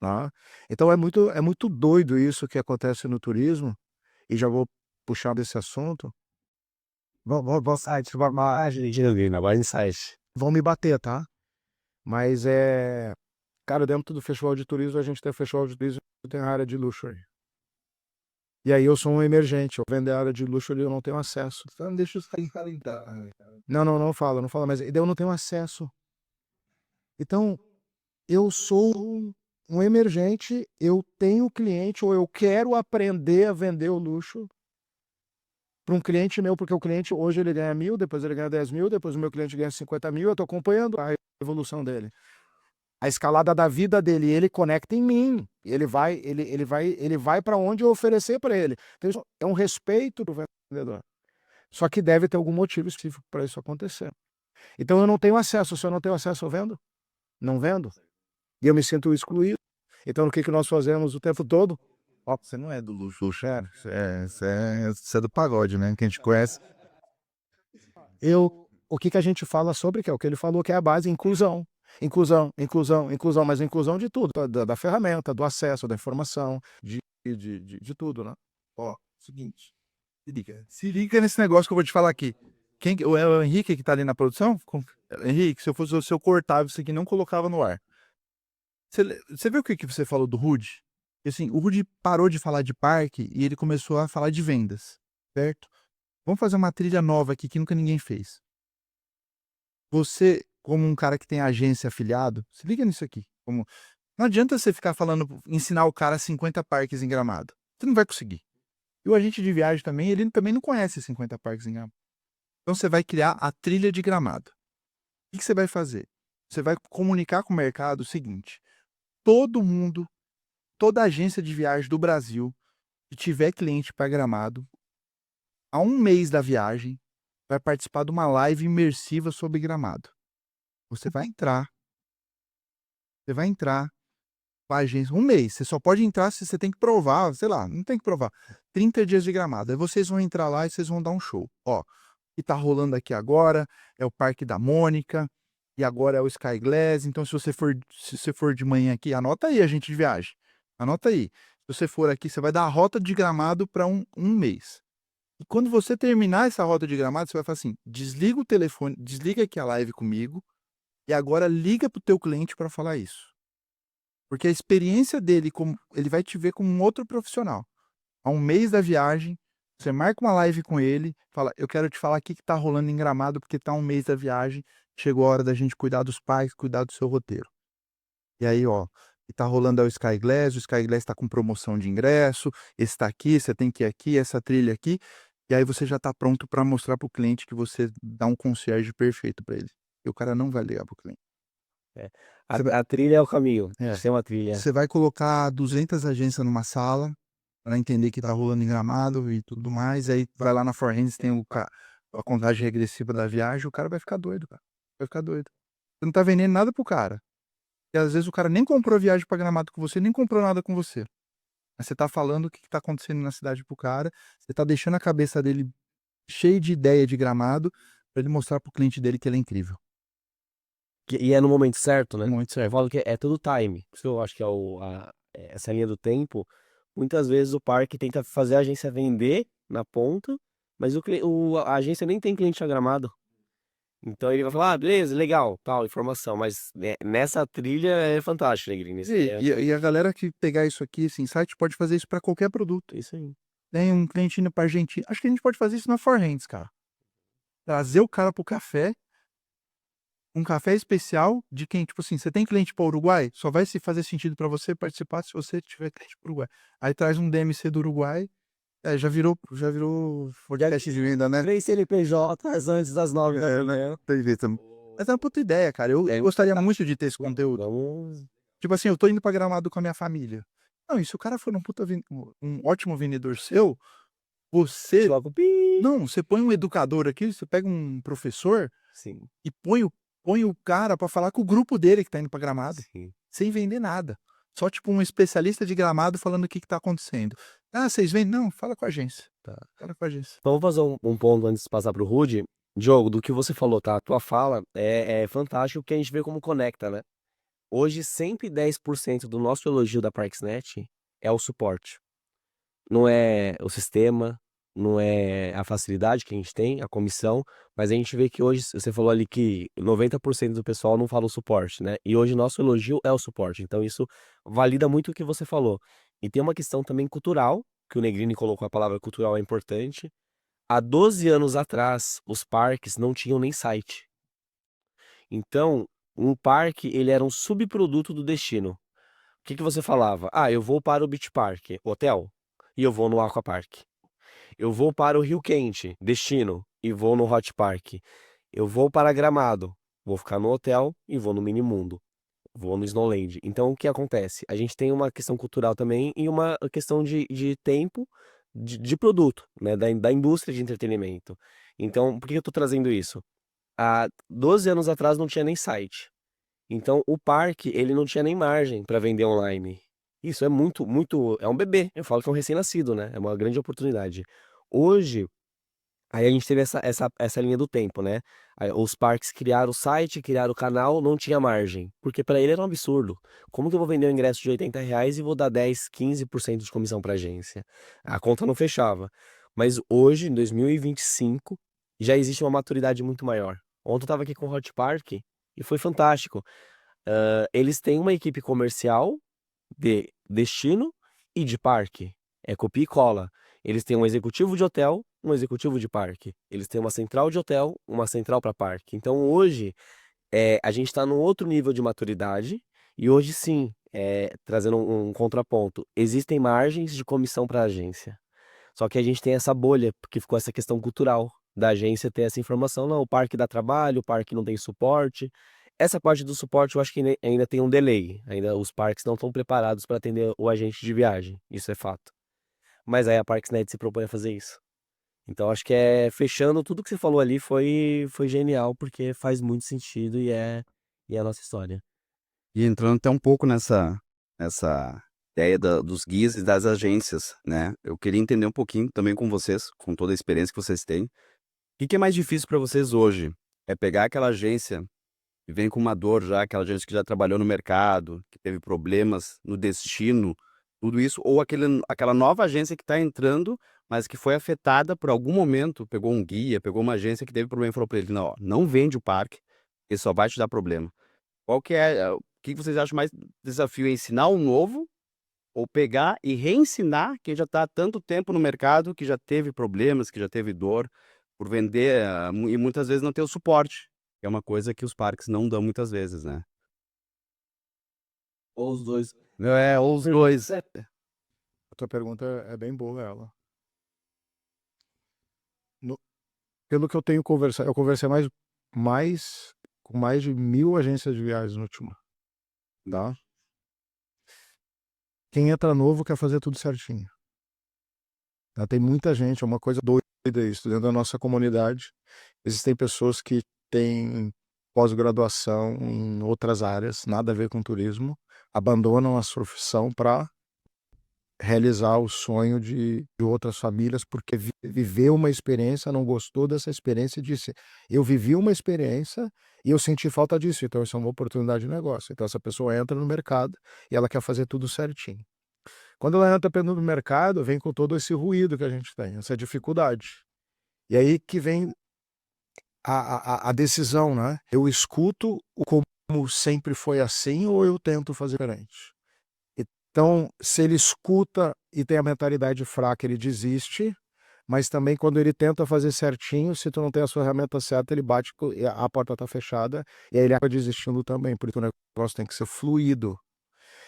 B: Tá? Então é muito doido isso que acontece no turismo, e já vou puxar desse assunto. Vão me bater, tá? Mas cara, dentro do festival de turismo, a gente tem festival de turismo, tem a área de luxury. E aí eu sou um emergente, eu vendo a área de luxury, eu não tenho acesso.
C: Então deixa os caras calentar.
B: Não fala, mas daí eu não tenho acesso. Então, eu sou um emergente, eu tenho cliente, ou eu quero aprender a vender o luxo para um cliente meu, porque o cliente hoje ele ganha 1.000, depois ele ganha 10.000, depois o meu cliente ganha 50.000, eu estou acompanhando a evolução dele. A escalada da vida dele, ele conecta em mim, ele vai para onde eu oferecer para ele. Então, isso é um respeito do vendedor. Só que deve ter algum motivo específico para isso acontecer. Então eu não tenho acesso, se eu não tenho acesso, eu vendo? Não vendo? E eu me sinto excluído. Então o que nós fazemos o tempo todo?
C: Ó, você não é do luxo, você é do pagode, né? Que a gente conhece.
B: O que a gente fala sobre, que é o que ele falou, que é a base, inclusão. Inclusão, mas inclusão de tudo, da ferramenta, do acesso, da informação, de tudo, né?
C: Ó, seguinte. Se liga nesse negócio que eu vou te falar aqui. É o Henrique que tá ali na produção? Henrique, se eu fosse você, eu cortava isso aqui e não colocava no ar. Você viu o que você falou do Rude? Assim, o Rude parou de falar de parque e ele começou a falar de vendas, certo? Vamos fazer uma trilha nova aqui que nunca ninguém fez. Você, como um cara que tem agência afiliado, se liga nisso aqui. Não adianta você ficar falando, ensinar o cara 50 parques em Gramado. Você não vai conseguir. E o agente de viagem também, ele também não conhece 50 parques em Gramado. Então você vai criar a trilha de Gramado. O que você vai fazer? Você vai comunicar com o mercado o seguinte: todo mundo, toda agência de viagem do Brasil que tiver cliente para Gramado, há um mês da viagem, vai participar de uma live imersiva sobre Gramado. Você vai entrar com a agência, um mês. Você só pode entrar se você tem que provar, sei lá, não tem que provar. 30 dias de Gramado. Aí vocês vão entrar lá e vocês vão dar um show. Ó, o que tá rolando aqui agora é o Parque da Mônica, e agora é o Sky Glass. Então, se você for de manhã aqui, anota aí, agente de viagem. Anota aí. Se você for aqui, você vai dar a rota de Gramado para um mês. E quando você terminar essa rota de Gramado, você vai falar assim: desliga o telefone, desliga aqui a live comigo, e agora liga pro teu cliente para falar isso. Porque a experiência dele, ele vai te ver como um outro profissional. Há um mês da viagem, você marca uma live com ele, fala: eu quero te falar o que tá rolando em Gramado, porque tá um mês da viagem, chegou a hora da gente cuidar dos pais, cuidar do seu roteiro. E aí, ó, e tá rolando é o Sky Glass tá com promoção de ingresso, esse tá aqui, você tem que ir aqui, essa trilha aqui, e aí você já tá pronto para mostrar pro cliente que você dá um concierge perfeito para ele. E o cara não vai ligar pro cliente.
A: A trilha é o caminho.
C: É.
A: Tem uma trilha.
C: Você vai colocar 200 agências numa sala para entender que tá rolando em Gramado e tudo mais, aí vai lá na Forhands, tem a contagem regressiva da viagem, o cara vai ficar doido, cara. Vai ficar doido. Você não tá vendendo nada pro cara. E às vezes o cara nem comprou viagem para Gramado com você, nem comprou nada com você. Mas você tá falando o que tá acontecendo na cidade pro cara, você tá deixando a cabeça dele cheia de ideia de Gramado para ele mostrar pro cliente dele que ele é incrível.
A: E é no momento certo, né?
C: Muito
A: Eu
C: certo.
A: falo que é tudo time. Por isso que eu acho que essa linha do tempo, muitas vezes o parque tenta fazer a agência vender na ponta, mas a agência nem tem cliente agramado. Então ele vai falar: beleza, legal, tal, informação, mas nessa trilha é fantástico, Negrini.
C: E a galera que pegar isso aqui, esse insight, pode fazer isso para qualquer produto.
A: Isso aí.
C: Tem um cliente indo pra Argentina. Acho que a gente pode fazer isso na Forhands, cara. Trazer o cara pro café um café especial de quem, tipo assim, você tem cliente para o Uruguai? Só vai se fazer sentido para você participar se você tiver cliente para o Uruguai. Aí traz um DMC do Uruguai, já virou podcast de venda, né?
A: 3 CNPJs antes das 9 da
C: É,
A: manhã.
C: tem jeito. Mas é uma puta ideia, cara. Eu gostaria muito de ter esse conteúdo.
A: Vamos.
C: Tipo assim, eu tô indo pra Gramado com a minha família. Não, e se o cara for um ótimo vendedor seu, você.
A: Logo, pi.
C: Não, você põe um educador aqui, você pega um professor
A: Sim,
C: e põe o cara pra falar com o grupo dele que tá indo pra Gramado,
A: sim.
C: sem vender nada. Só tipo um especialista de Gramado falando o que tá acontecendo. Ah, vocês vendem? Não, fala com a agência.
A: Tá.
C: Fala com a agência.
A: Então, vamos fazer um ponto antes de passar pro Rude. Diogo, do que você falou, tá? A tua fala é fantástico, porque a gente vê como conecta, né? Hoje, 110% do nosso elogio da Parksnet é o suporte. Não é o sistema, não é a facilidade que a gente tem, a comissão, mas a gente vê que hoje, você falou ali que 90% do pessoal não fala o suporte, né? E hoje nosso elogio é o suporte, então isso valida muito o que você falou. E tem uma questão também cultural, que o Negrini colocou, a palavra cultural é importante. Há 12 anos atrás, os parques não tinham nem site. Então, um parque, ele era um subproduto do destino. O que que você falava? Ah, eu vou para o Beach Park, hotel, e eu vou no Aquapark. Eu vou para o Rio Quente, destino, e vou no Hot Park. Eu vou para Gramado, vou ficar no hotel e vou no Minimundo. Vou no Snowland. Então, o que acontece? A gente tem uma questão cultural também e uma questão de tempo de produto, né? Da indústria de entretenimento. Então, por que eu estou trazendo isso? Há 12 anos atrás não tinha nem site. Então, o parque, ele não tinha nem margem para vender online. Isso é muito, muito. É um bebê. Eu falo que é um recém-nascido, né? É uma grande oportunidade. Hoje, aí a gente teve essa linha do tempo, né? Aí os parques criaram o site, criaram o canal, não tinha margem. Porque para ele era um absurdo. Como que eu vou vender um ingresso de R$ 80 e vou dar 10, 15% de comissão para agência? A conta não fechava. Mas hoje, em 2025, já existe uma maturidade muito maior. Ontem eu estava aqui com o Hot Park e foi fantástico. Eles têm uma equipe comercial de destino e de parque. É copia e cola. Eles têm um executivo de hotel, um executivo de parque. Eles têm uma central de hotel, uma central para parque. Então hoje a gente está num outro nível de maturidade e hoje sim, trazendo um contraponto, existem margens de comissão para a agência. Só que a gente tem essa bolha, porque ficou essa questão cultural da agência ter essa informação. Não, o parque dá trabalho, o parque não tem suporte. Essa parte do suporte eu acho que ainda tem um delay. Ainda os parques não estão preparados para atender o agente de viagem. Isso é fato. Mas aí a Parksnet se propõe a fazer isso. Então acho que fechando tudo que você falou ali foi genial, porque faz muito sentido e é a nossa história.
D: E entrando até um pouco nessa ideia dos guias e das agências, né? Eu queria entender um pouquinho também com vocês, com toda a experiência que vocês têm. O que que é mais difícil para vocês hoje? É pegar aquela agência que vem com uma dor já, aquela agência que já trabalhou no mercado, que teve problemas no destino, tudo isso, ou aquela nova agência que está entrando, mas que foi afetada por algum momento, pegou um guia, pegou uma agência que teve problema e falou para ele, não, ó, não vende o parque, ele só vai te dar problema. Qual que o que vocês acham mais desafio? É ensinar um novo ou pegar e reensinar quem já está há tanto tempo no mercado, que já teve problemas, que já teve dor por vender e muitas vezes não ter o suporte, que é uma coisa que os parques não dão muitas vezes, né?
A: Ou os dois.
D: Ou os dois.
B: A tua pergunta é bem boa, ela. Pelo que eu tenho conversado, eu conversei com mais de 1.000 agências de viagens no último. Tá? Quem entra novo quer fazer tudo certinho. Tá? Tem muita gente, é uma coisa doida isso. Dentro da nossa comunidade, existem pessoas que têm pós-graduação em outras áreas, nada a ver com turismo, abandonam a profissão para realizar o sonho de outras famílias, porque viveu uma experiência, não gostou dessa experiência e disse, eu vivi uma experiência e eu senti falta disso, então isso é uma oportunidade de negócio. Então essa pessoa entra no mercado e ela quer fazer tudo certinho. Quando ela entra no mercado, vem com todo esse ruído que a gente tem, essa dificuldade. E aí que vem a decisão, né? Eu escuto como sempre foi assim ou eu tento fazer diferente? Então, se ele escuta e tem a mentalidade fraca, ele desiste. mas também quando ele tenta fazer certinho, se tu não tem a sua ferramenta certa, ele bate, e a porta tá fechada, e aí ele acaba desistindo também, porque o negócio tem que ser fluido.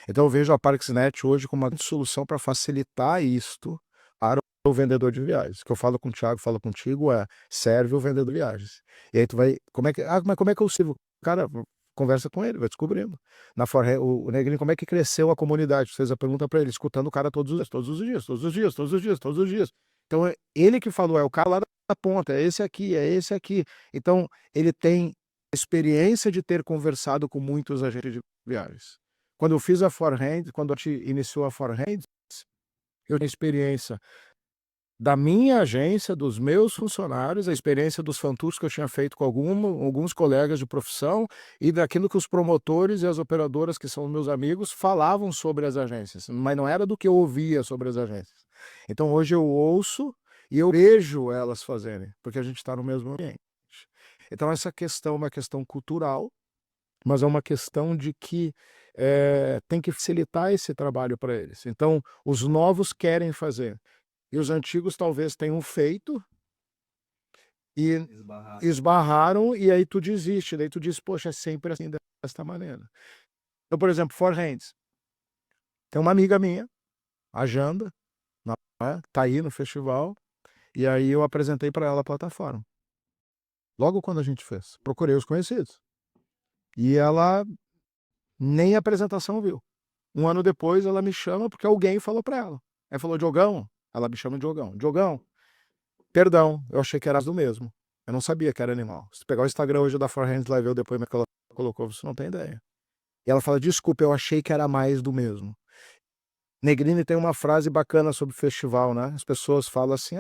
B: Então eu vejo a Parksnet hoje como uma solução para facilitar isto para o vendedor de viagens. O que eu falo com o Thiago, falo contigo serve o vendedor de viagens. E aí tu vai, mas como é que eu sirvo? Cara, conversa com ele, vai descobrindo. O Negrinho, como é que cresceu a comunidade? Fez a pergunta para ele, escutando o cara todos os dias, todos os dias, todos os dias, todos os dias, todos os dias. Então é ele que falou, é o cara lá da ponta, é esse aqui, é esse aqui. Então ele tem experiência de ter conversado com muitos agentes de viagens. Quando eu fiz a Forehand, quando a gente iniciou a Forehand, eu tinha experiência da minha agência, dos meus funcionários, a experiência dos fantours que eu tinha feito com alguns colegas de profissão e daquilo que os promotores e as operadoras, que são meus amigos, falavam sobre as agências, mas não era do que eu ouvia sobre as agências. Então hoje eu ouço e eu vejo elas fazerem, porque a gente está no mesmo ambiente. Então essa questão é uma questão cultural, mas é uma questão de que tem que facilitar esse trabalho para eles. Então, os novos querem fazer, e os antigos talvez tenham feito e esbarraram, e aí tu desiste, daí tu diz, poxa, é sempre assim, desta maneira. Então, por exemplo, Forehands. Tem uma amiga minha, a Janda, tá aí no festival, e aí eu apresentei para ela a plataforma. Logo quando a gente fez, procurei os conhecidos. E ela nem a apresentação viu. Um ano depois ela me chama porque alguém falou para ela. Ela falou, Diogão, ela me chama de Diogão. Diogão, perdão, eu achei que era do mesmo. Eu não sabia que era animal. Se tu pegar o Instagram hoje da Forehands lá e ver o depoimento que ela colocou, você não tem ideia. E ela fala, desculpa, eu achei que era mais do mesmo. Negrini tem uma frase bacana sobre o festival, né? As pessoas falam assim,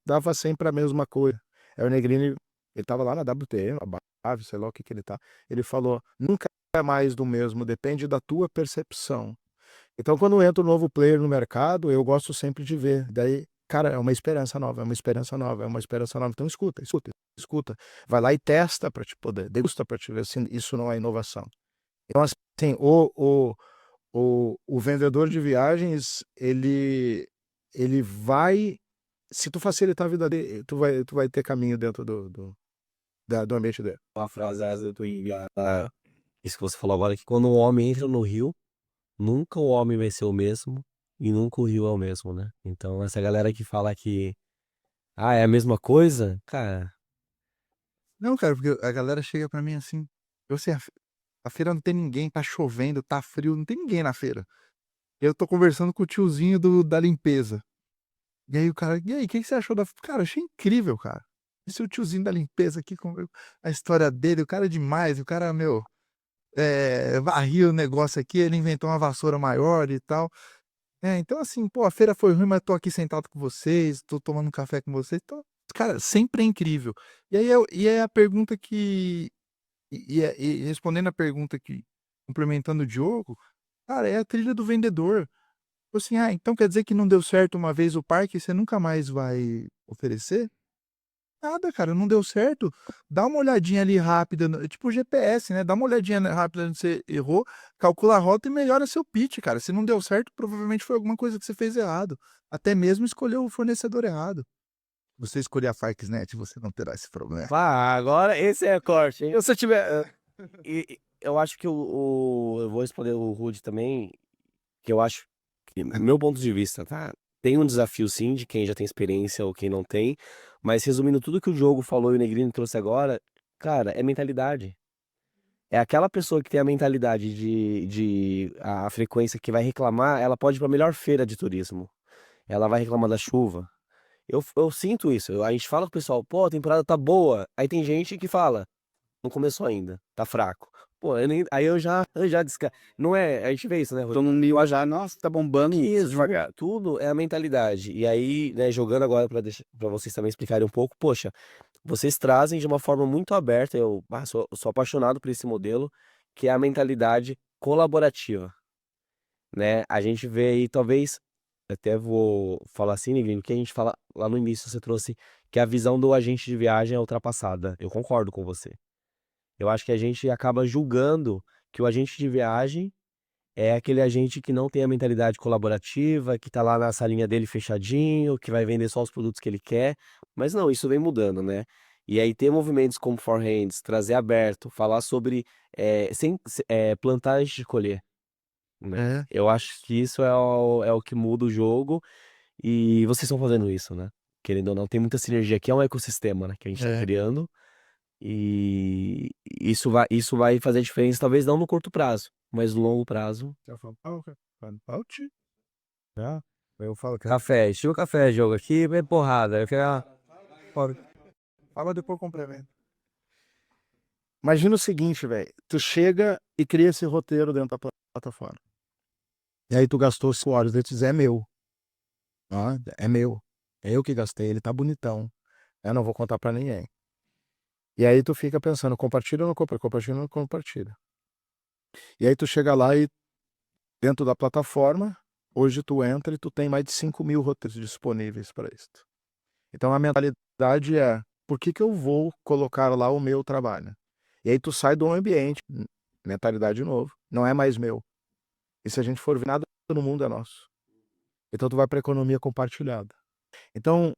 B: dava sempre a mesma coisa. Aí o Negrini, ele tava lá na WTM, na BAV, sei lá o que ele tá. Ele falou, nunca é mais do mesmo, depende da tua percepção. Então, quando entra um novo player no mercado, eu gosto sempre de ver. Daí, cara, é uma esperança nova, é uma esperança nova, é uma esperança nova. Então, escuta, escuta, escuta. Vai lá e testa para te poder, degusta para te ver se isso não é inovação. Então, assim, o vendedor de viagens, ele vai, se tu facilitar a vida dele, tu vai ter caminho dentro do ambiente dele.
A: Uma frase do isso que você falou agora, que quando o homem entra no rio, nunca o homem vai ser o mesmo e nunca o rio é o mesmo, né? Então, essa galera que fala que, é a mesma coisa, cara,
C: Não, cara, porque a galera chega pra mim assim, eu sei, a feira não tem ninguém, tá chovendo, tá frio, não tem ninguém na feira. Eu tô conversando com o tiozinho da limpeza. E aí o cara, e aí, o que você achou da... Cara, achei incrível, cara. Esse é o tiozinho da limpeza aqui, com a história dele, o cara é demais, o cara, meu, varreu o negócio aqui, ele inventou uma vassoura maior e tal. Então assim, pô, a feira foi ruim, mas tô aqui sentado com vocês, tô tomando um café com vocês, então, cara, sempre é incrível. E aí é a pergunta que, e respondendo a pergunta que, complementando o Diogo, cara, é a trilha do vendedor. Tipo assim, então quer dizer que não deu certo uma vez o parque e você nunca mais vai oferecer? Nada, cara, não deu certo. Dá uma olhadinha ali rápida, tipo o GPS, né? Dá uma olhadinha rápida onde você errou, calcula a rota e melhora seu pitch, cara. Se não deu certo, provavelmente foi alguma coisa que você fez errado. Até mesmo escolheu o fornecedor errado. Você escolher a Farksnet, você não terá esse problema.
A: agora esse é corte, hein? Se eu tiver, eu acho que eu vou responder o Rude também, que eu acho que, meu ponto de vista, tá? Tem um desafio sim de quem já tem experiência ou quem não tem, mas resumindo tudo que o Diogo falou e o Negrino trouxe agora, cara, é mentalidade. É aquela pessoa que tem a mentalidade a frequência que vai reclamar, ela pode ir pra melhor feira de turismo. Ela vai reclamar da chuva. Eu sinto isso. A gente fala com o pessoal, pô, a temporada tá boa. Aí tem gente que fala, não começou ainda, tá fraco. Pô, aí eu já não é, a gente vê isso, né,
D: Tô num mil já, nossa, tá bombando.
A: isso, devagar. Tudo é a mentalidade. E aí, né, jogando agora pra vocês também explicarem um pouco, poxa, vocês trazem de uma forma muito aberta, eu sou apaixonado por esse modelo, que é a mentalidade colaborativa, né? A gente vê aí, talvez, até vou falar assim, Negrino, que a gente fala lá no início, você trouxe que a visão do agente de viagem é ultrapassada. Eu concordo com você. Eu acho que a gente acaba julgando que o agente de viagem é aquele agente que não tem a mentalidade colaborativa, que tá lá na salinha dele fechadinho, que vai vender só os produtos que ele quer. Mas não, isso vem mudando, né? E aí ter movimentos como Forehands, trazer aberto, falar sobre plantar antes de colher, né?
B: É,
A: Eu acho que isso é o que muda o jogo e vocês estão fazendo isso, né? Querendo ou não, tem muita sinergia aqui, é um ecossistema, né, que a gente está
B: é.
A: criando e isso vai fazer diferença, talvez não no curto prazo, mas no longo prazo.
B: Eu falo que
A: Café, estilo café, jogo aqui, bem porrada. Eu quero...
B: fala depois complemento. Imagina o seguinte, velho. Tu chega e cria esse roteiro dentro da plataforma. E aí tu gastou 5 horas, daí tu diz, é meu. Ah, é meu. É eu que gastei, ele tá bonitão. Eu não vou contar pra ninguém. E aí tu fica pensando, compartilha ou não compartilha? Compartilha ou não compartilha? E aí tu chega lá e dentro da plataforma, hoje tu entra e tu tem mais de 5.000 roteiros disponíveis para isso. Então a mentalidade é, por que que eu vou colocar lá o meu trabalho? E aí tu sai do ambiente, mentalidade de novo, não é mais meu. E se a gente for ver, nada no mundo é nosso. Então tu vai para economia compartilhada. Então,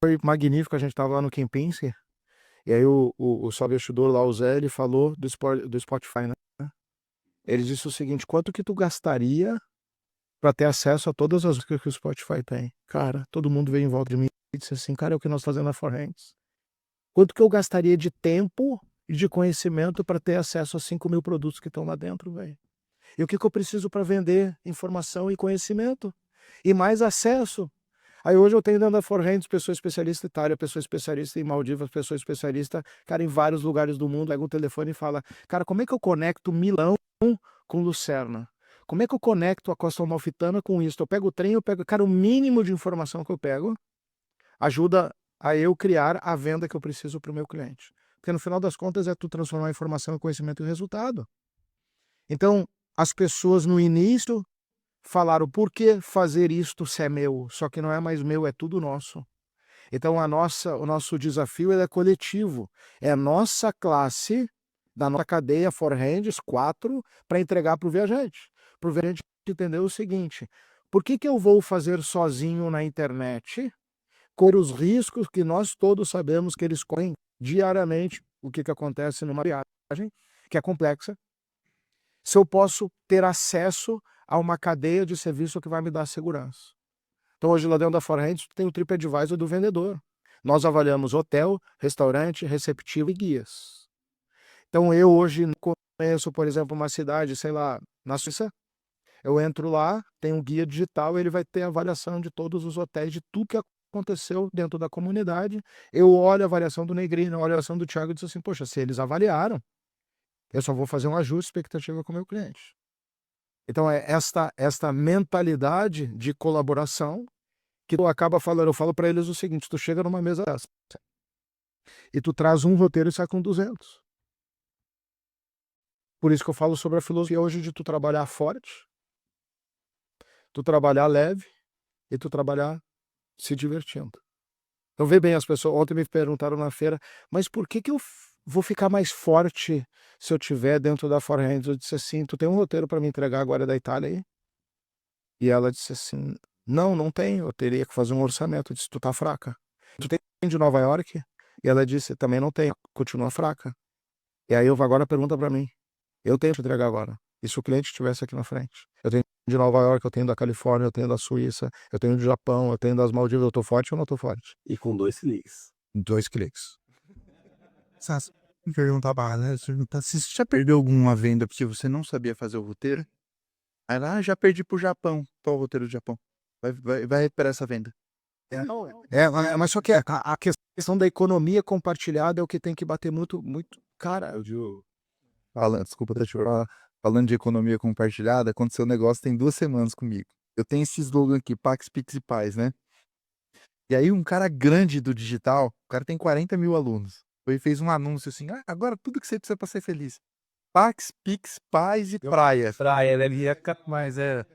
B: foi magnífico, a gente estava lá no Kempinski, e aí o sócio investidor lá, o Zé, ele falou do Spotify, né? Ele disse o seguinte, quanto que tu gastaria para ter acesso a todas as músicas que o Spotify tem? Cara, todo mundo veio em volta de mim e disse assim, cara, é o que nós fazemos na Forehands. Quanto que eu gastaria de tempo e de conhecimento para ter acesso a 5.000 produtos que estão lá dentro, velho? E o que que eu preciso para vender? Informação e conhecimento. E mais acesso. Aí hoje eu tenho dentro da Forehands pessoa especialista em Itália, pessoa especialista em Maldivas, pessoa especialista, cara, em vários lugares do mundo. Pega o telefone e fala, cara, como é que eu conecto Milão com Lucerna? Como é que eu conecto a Costa Amalfitana com isso? Eu pego o trem, cara, o mínimo de informação que eu pego ajuda a eu criar a venda que eu preciso para o meu cliente. Porque no final das contas é tu transformar a informação em conhecimento e resultado. Então, as pessoas no início falaram, por que fazer isto se é meu? Só que não é mais meu, é tudo nosso. Então, o nosso desafio é coletivo. É a nossa classe, da nossa cadeia Forehands, 4, para entregar para o viajante. Para o viajante entender o seguinte, por que que eu vou fazer sozinho na internet, com os riscos que nós todos sabemos que eles correm diariamente, o que que acontece numa viagem, que é complexa, se eu posso ter acesso a uma cadeia de serviço que vai me dar segurança. Então hoje lá dentro da Forehands tem o TripAdvisor do vendedor. Nós avaliamos hotel, restaurante, receptivo e guias. Então eu hoje conheço, por exemplo, uma cidade, sei lá, na Suíça, eu entro lá, tem um guia digital, ele vai ter a avaliação de todos os hotéis, de tudo que aconteceu dentro da comunidade. Eu olho a avaliação do Negrino, olho a avaliação do Thiago e digo assim, poxa, se eles avaliaram, eu só vou fazer um ajuste de expectativa com o meu cliente. Então é esta mentalidade de colaboração que tu acaba falando. Eu falo para eles o seguinte, tu chega numa mesa dessa e tu traz um roteiro e sai com 200. Por isso que eu falo sobre a filosofia hoje de tu trabalhar forte, tu trabalhar leve e tu trabalhar se divertindo. Então vê bem, as pessoas ontem me perguntaram na feira, mas por que que eu vou ficar mais forte se eu tiver dentro da Forehands? Eu disse assim, tu tem um roteiro para me entregar agora da Itália aí? E ela disse assim, não, não tenho, eu teria que fazer um orçamento. Eu disse, tu tá fraca. Tu tem de Nova York? E ela disse, também não tenho, continua fraca. E aí eu agora pergunta para mim, eu tenho que entregar agora. E se o cliente estivesse aqui na frente? Eu tenho de Nova York, eu tenho da Califórnia, eu tenho da Suíça, eu tenho do Japão, eu tenho das Maldivas, eu tô forte ou não tô forte?
A: E com 2 cliques.
B: 2 cliques.
C: Sasso, me perguntar, né? Se você já perdeu alguma venda porque você não sabia fazer o roteiro? Aí lá, já perdi pro Japão. Qual o roteiro do Japão? Vai recuperar essa venda.
B: Mas só que a questão da economia compartilhada é o que tem que bater muito, muito. Cara, eu digo.
C: Desculpa, deixa eu falar. Falando de economia compartilhada, aconteceu um negócio tem 2 semanas comigo. Eu tenho esse slogan aqui, Pax, Pix e Paz, né? E aí um cara grande do digital, o cara tem 40.000 alunos, foi e fez um anúncio assim, agora tudo que você precisa para ser feliz. Pax, Pix, Paz e praia.
A: Praia, né?
C: Mas é...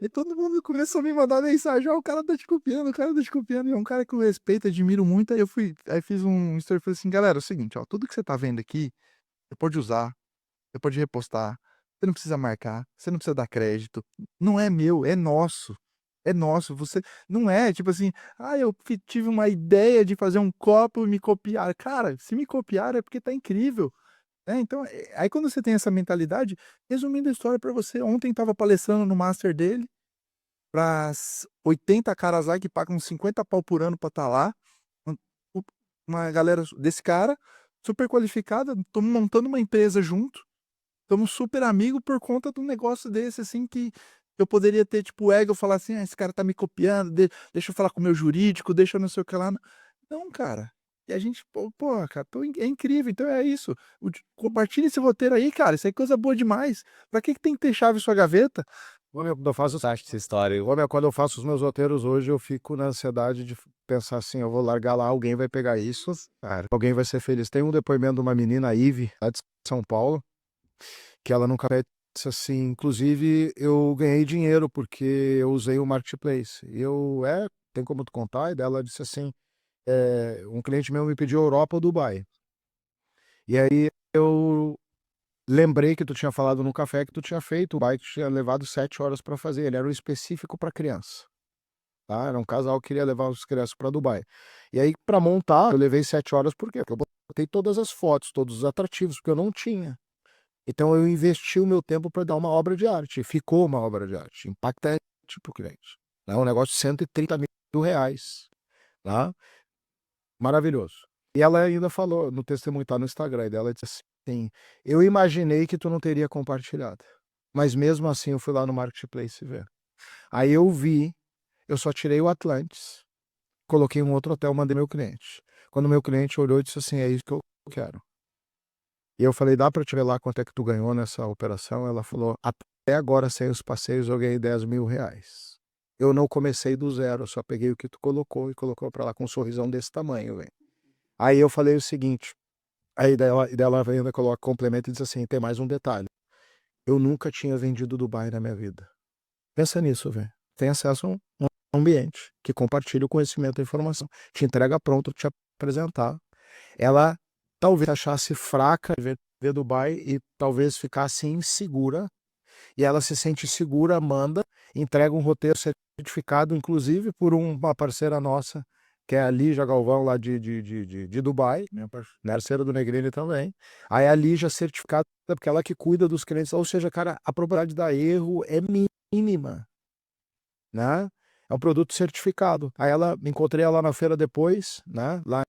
C: E todo mundo começou a me mandar mensagem, o cara tá te copiando, o cara tá te copiando. E é um cara que eu respeito, admiro muito. Aí fiz um story e falei assim, galera, é o seguinte, ó, tudo que você tá vendo aqui, você pode usar, você pode repostar, você não precisa marcar, você não precisa dar crédito. Não é meu, é nosso. É nosso. Você não é tipo assim, eu tive uma ideia de fazer um copo e me copiar. Cara, se me copiar é porque tá incrível. Então, aí quando você tem essa mentalidade, resumindo a história para você, ontem estava palestrando no master dele, para 80 caras lá que pagam 50 pau por ano para estar lá. um- u- Uma galera desse cara, super qualificada, estamos montando uma empresa junto, estamos super amigos por conta de um negócio desse, assim, que eu poderia ter, tipo, ego, falar assim, esse cara tá me copiando, deixa eu falar com o meu jurídico, deixa eu não sei o que lá. Não, cara. E a gente, pô, cara, é incrível, então é isso. Compartilha esse roteiro aí, cara, isso aí é coisa boa demais. Pra que tem que ter chave em sua gaveta?
B: Quando eu faço essa história, quando eu faço os meus roteiros hoje, eu fico na ansiedade de pensar assim, eu vou largar lá, alguém vai pegar isso, cara, alguém vai ser feliz. Tem um depoimento de uma menina, a Ive, lá de São Paulo, que ela nunca disse assim, inclusive eu ganhei dinheiro porque eu usei o marketplace. Tem como tu contar? E daí ela disse assim, um cliente meu me pediu Europa ou Dubai. E aí eu lembrei que tu tinha falado no café que tu tinha feito o Dubai, que tinha levado 7 horas para fazer. Ele era um específico para criança. Tá? Era um casal que queria levar as crianças para Dubai. E aí, para montar, eu levei 7 horas, por quê? Porque eu botei todas as fotos, todos os atrativos, porque eu não tinha. Então eu investi o meu tempo para dar uma obra de arte. Ficou uma obra de arte impactante para o cliente. É um negócio de 130 mil reais. Tá? Maravilhoso. E ela ainda falou no testemunho, tá no Instagram dela, disse assim: eu imaginei que tu não teria compartilhado, mas mesmo assim eu fui lá no Marketplace ver. Aí eu vi, eu só tirei o Atlantis, coloquei um outro hotel, mandei meu cliente. Quando meu cliente olhou e disse assim: é isso que eu quero. E eu falei: dá para te ver lá quanto é que tu ganhou nessa operação? Ela falou: até agora, sem os passeios, eu ganhei 10 mil reais. Eu não comecei do zero, eu só peguei o que tu colocou e colocou para lá com um sorrisão desse tamanho, velho. Aí eu falei o seguinte, aí dela ainda coloca, complementa e diz assim: tem mais um detalhe. Eu nunca tinha vendido Dubai na minha vida. Pensa nisso, velho. Tem acesso a um ambiente que compartilha o conhecimento e a informação. Te entrega pronto, te apresentar. Ela talvez achasse fraca de ver Dubai e talvez ficasse insegura. E ela se sente segura, manda, entrega um roteiro certificado, inclusive por uma parceira nossa, que é a Lígia Galvão, lá de Dubai, minha parceira do Negrini também. Aí a Lígia certificada, porque ela que cuida dos clientes. Ou seja, cara, a probabilidade de dar erro é mínima, né? É um produto certificado. Aí encontrei ela na feira depois, né? Lá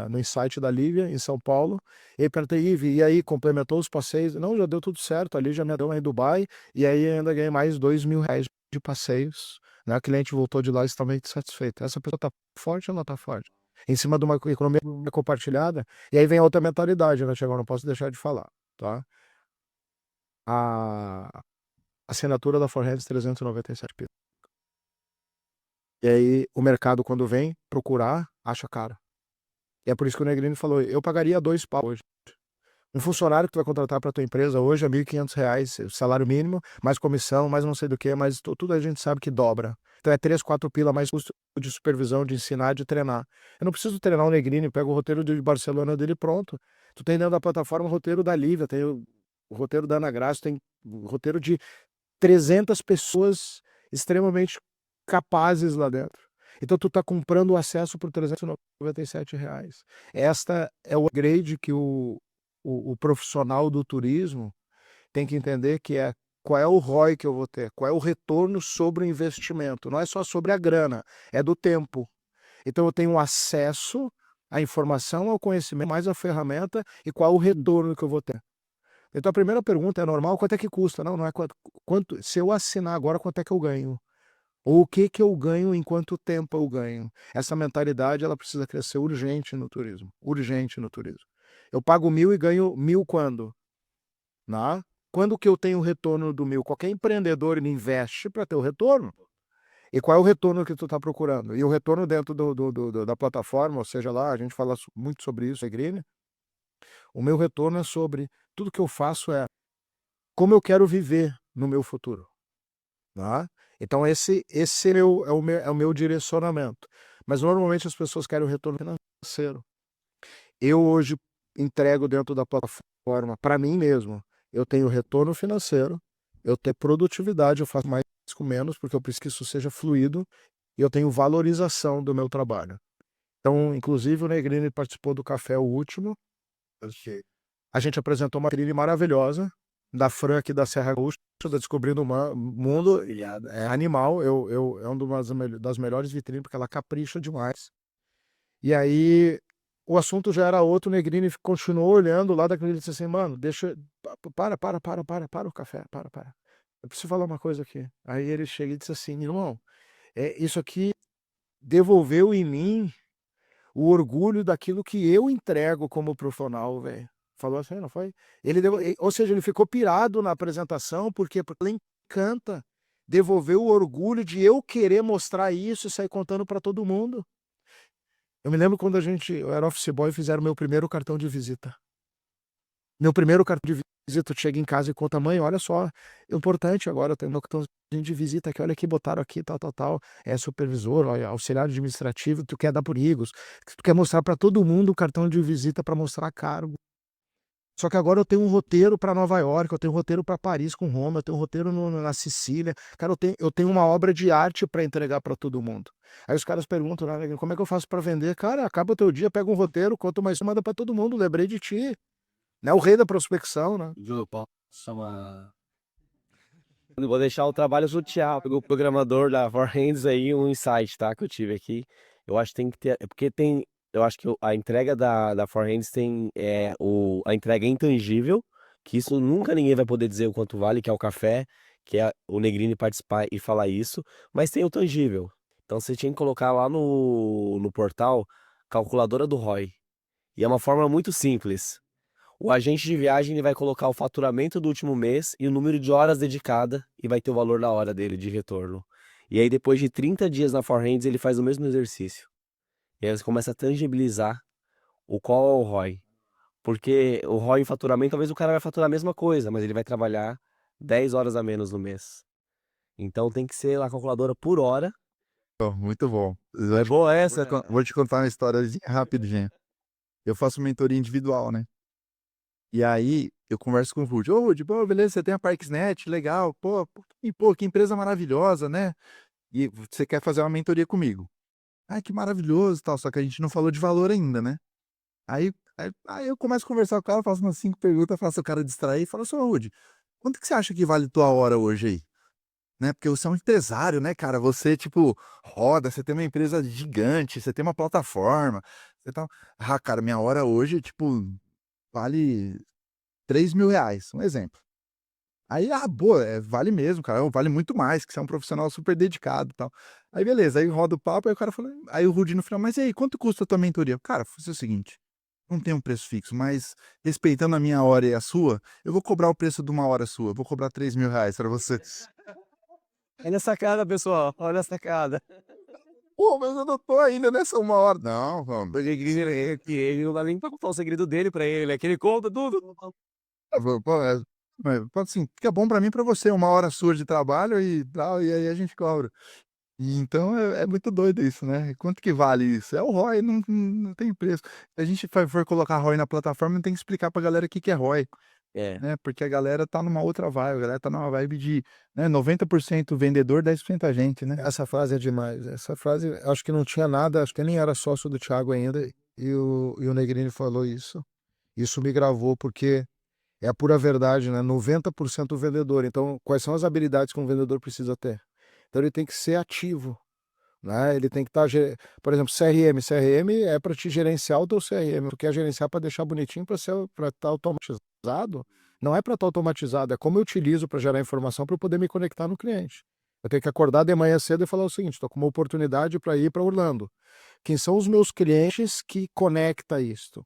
B: no Insight da Lívia, em São Paulo. E aí perguntei: Ive, e aí, complementou os passeios? Não, já deu tudo certo. Ali já me deu em Dubai. E aí ainda ganhei mais 2 mil reais de passeios. Né? O cliente voltou de lá extremamente satisfeito. Essa pessoa tá forte ou não tá forte? Em cima de uma economia compartilhada. E aí vem a outra mentalidade, né, Tiagão? Não posso deixar de falar, tá? A assinatura da Forheads 397 pila. E aí o mercado, quando vem procurar, acha caro. E é por isso que o Negrini falou: eu pagaria 2 pau hoje. Um funcionário que tu vai contratar para tua empresa hoje é R$ 1.500, salário mínimo, mais comissão, mais não sei do que, mas tudo a gente sabe que dobra. Então é 3, 4 pila mais custo de supervisão, de ensinar, de treinar. Eu não preciso treinar o Negrini, pego o roteiro de Barcelona dele, pronto. Tu tem dentro da plataforma o roteiro da Lívia, tem o roteiro da Ana Graça, tem o roteiro de 300 pessoas extremamente capazes lá dentro. Então tu tá comprando o acesso por R$ 397. Esta é o upgrade que o profissional do turismo tem que entender, que é qual é o ROI que eu vou ter, qual é o retorno sobre o investimento. Não é só sobre a grana, é do tempo. Então eu tenho acesso à informação, ao conhecimento, mais a ferramenta, e qual o retorno que eu vou ter. Então a primeira pergunta é normal: quanto é que custa? Não, não é quanto, se eu assinar agora, quanto é que eu ganho? Ou o que eu ganho, em quanto tempo eu ganho? Essa mentalidade, ela precisa crescer urgente no turismo. Urgente no turismo. Eu pago 1.000 e ganho 1.000 quando? Né? Quando que eu tenho o retorno do 1.000? Qualquer empreendedor ele investe para ter o retorno. E qual é o retorno que tu está procurando? E o retorno dentro da plataforma, ou seja lá, a gente fala muito sobre isso, a Green. O meu retorno é sobre tudo que eu faço, é como eu quero viver no meu futuro. Tá? Então esse é o meu direcionamento. Mas normalmente as pessoas querem o retorno financeiro. Eu hoje entrego dentro da plataforma, para mim mesmo, eu tenho retorno financeiro, eu tenho produtividade, eu faço mais com menos, porque eu preciso que isso seja fluido, e eu tenho valorização do meu trabalho. Então, inclusive, o Negrini participou do café o último. A gente apresentou uma vitrine maravilhosa da Fran aqui da Serra Gaúcha, da Descobrindo o Mundo. É animal, é uma das melhores vitrines, porque ela capricha demais. E aí, o assunto já era outro, o Negrini continuou olhando lá daquele e disse assim, mano, deixa. Para o café, para. Eu preciso falar uma coisa aqui. Aí ele chega e disse assim, irmão, isso aqui devolveu em mim o orgulho daquilo que eu entrego como profissional, velho. Falou assim, não foi? Ou seja, ele ficou pirado na apresentação, porque ele encanta. Devolveu o orgulho de eu querer mostrar isso e sair contando para todo mundo. Eu me lembro quando eu era office boy, fizeram meu primeiro cartão de visita. Meu primeiro cartão de visita, tu chega em casa e conta, mãe, olha só, importante agora, eu tenho meu cartão de visita aqui, olha aqui, botaram aqui, tal, é supervisor, olha, auxiliar administrativo, tu quer dar por Igos, tu quer mostrar para todo mundo o cartão de visita para mostrar cargo. Só que agora eu tenho um roteiro para Nova York, eu tenho um roteiro para Paris com Roma, eu tenho um roteiro na Sicília. Cara, eu tenho uma obra de arte para entregar para todo mundo. Aí os caras perguntam, né, como é que eu faço para vender? Cara, acaba o teu dia, pega um roteiro, conta uma história, manda para todo mundo, lembrei de ti. Né? O rei da prospecção, né?
A: Juro, posso chamar. Eu vou deixar o trabalho sortear. Pegou o programador da Forehands aí, um insight, tá? Que eu tive aqui. Eu acho que tem que ter. Porque tem. Eu acho que a entrega da Forehands tem a entrega intangível, que isso nunca ninguém vai poder dizer o quanto vale, que é o café, que é o Negrini participar e falar isso, mas tem o tangível. Então você tinha que colocar lá no portal calculadora do ROI. E é uma forma muito simples. O agente de viagem ele vai colocar o faturamento do último mês e o número de horas dedicada e vai ter o valor da hora dele de retorno. E aí depois de 30 dias na Forehands ele faz o mesmo exercício. E aí você começa a tangibilizar o qual é o ROI. Porque o ROI em faturamento, talvez o cara vai faturar a mesma coisa, mas ele vai trabalhar 10 horas a menos no mês. Então tem que ser a calculadora por hora.
C: Muito bom.
A: Boa essa?
C: Vou te contar uma história rápido, gente. Eu faço mentoria individual, né? E aí, eu converso com o Rudy. Ô, Rudy, pô, beleza, você tem a Parksnet, legal. Pô, que empresa maravilhosa, né? E você quer fazer uma mentoria comigo. Ah, que maravilhoso e tal, só que a gente não falou de valor ainda, né? Aí eu começo a conversar com o cara, faço umas 5 perguntas, faço o cara distrair e falo assim, ô, Rudy, quanto que você acha que vale tua hora hoje aí? Né? Porque você é um empresário, né, cara? Você, tipo, roda, você tem uma empresa gigante, você tem uma plataforma, você tá... Ah, cara, minha hora hoje, tipo, vale R$ 3.000, um exemplo. Aí, boa, vale mesmo, cara, vale muito mais, que você é um profissional super dedicado e tal. Aí, beleza, aí roda o papo, aí o cara fala, aí o Rudy no final, mas e aí, quanto custa a tua mentoria? Cara, foi o seguinte, não tem um preço fixo, mas respeitando a minha hora e a sua, eu vou cobrar o preço de uma hora sua, eu vou cobrar R$ 3.000 pra você.
A: Olha a sacada, pessoal. Olha a sacada.
C: Pô, mas eu não tô ainda nessa uma hora. Não, vamos.
A: Porque ele não dá nem pra contar o segredo dele pra ele, né? Que ele conta tudo.
C: Pô, pode assim, fica bom pra mim e pra você, uma hora sua de trabalho e tal, e aí a gente cobra. E então é muito doido isso, né? Quanto que vale isso? É o ROI, não tem preço. Se a gente for colocar ROI na plataforma, tem que explicar pra galera o que que é ROI,
A: É.
C: né? Porque a galera tá numa outra vibe, a galera tá numa vibe de, né, 90% vendedor, 10% agente, né?
B: Essa frase é demais. Essa frase, acho que não tinha nada, acho que nem era sócio do Thiago ainda, e o Negrini falou isso. Isso me gravou, porque é a pura verdade, né? 90% vendedor. Então, quais são as habilidades que um vendedor precisa ter? Então, ele tem que ser ativo, né? Ele tem que estar, por exemplo, CRM. CRM é para te gerenciar o teu CRM. Tu quer gerenciar para deixar bonitinho, para estar automatizado? Não é para estar automatizado, é como eu utilizo para gerar informação para eu poder me conectar no cliente. Eu tenho que acordar de manhã cedo e falar o seguinte: estou com uma oportunidade para ir para Orlando. Quem são os meus clientes que conecta isto?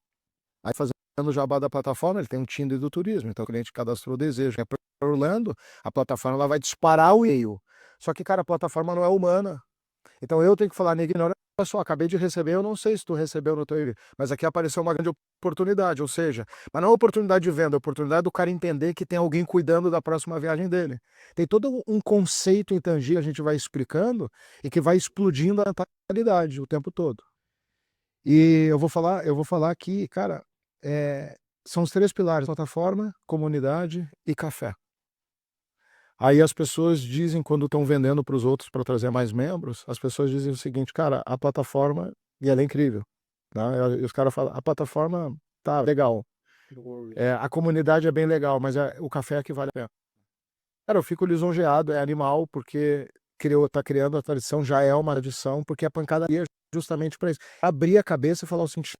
B: Aí fazendo o jabá da plataforma, ele tem um Tinder do turismo, então o cliente cadastrou o desejo, é para Orlando, a plataforma ela vai disparar o e-mail. Só que, cara, a plataforma não é humana. Então eu tenho que falar, neguinho, olha só, acabei de receber, eu não sei se tu recebeu no teu e-mail, mas aqui apareceu uma grande oportunidade, ou seja, mas não é oportunidade de venda, é oportunidade do cara entender que tem alguém cuidando da próxima viagem dele. Tem todo um conceito intangível, a gente vai explicando, e que vai explodindo a mentalidade o tempo todo. E eu vou falar aqui, cara, são os 3 pilares: plataforma, comunidade e café. Aí as pessoas dizem, quando estão vendendo para os outros para trazer mais membros, as pessoas dizem o seguinte: cara, a plataforma, e ela é incrível, tá? E os caras falam: a plataforma tá legal, a comunidade é bem legal, mas o café é que vale a pena. Cara, eu fico lisonjeado, é animal, porque tá criando a tradição, já é uma tradição, porque a pancadaria é justamente para isso. Abrir a cabeça e falar o seguinte: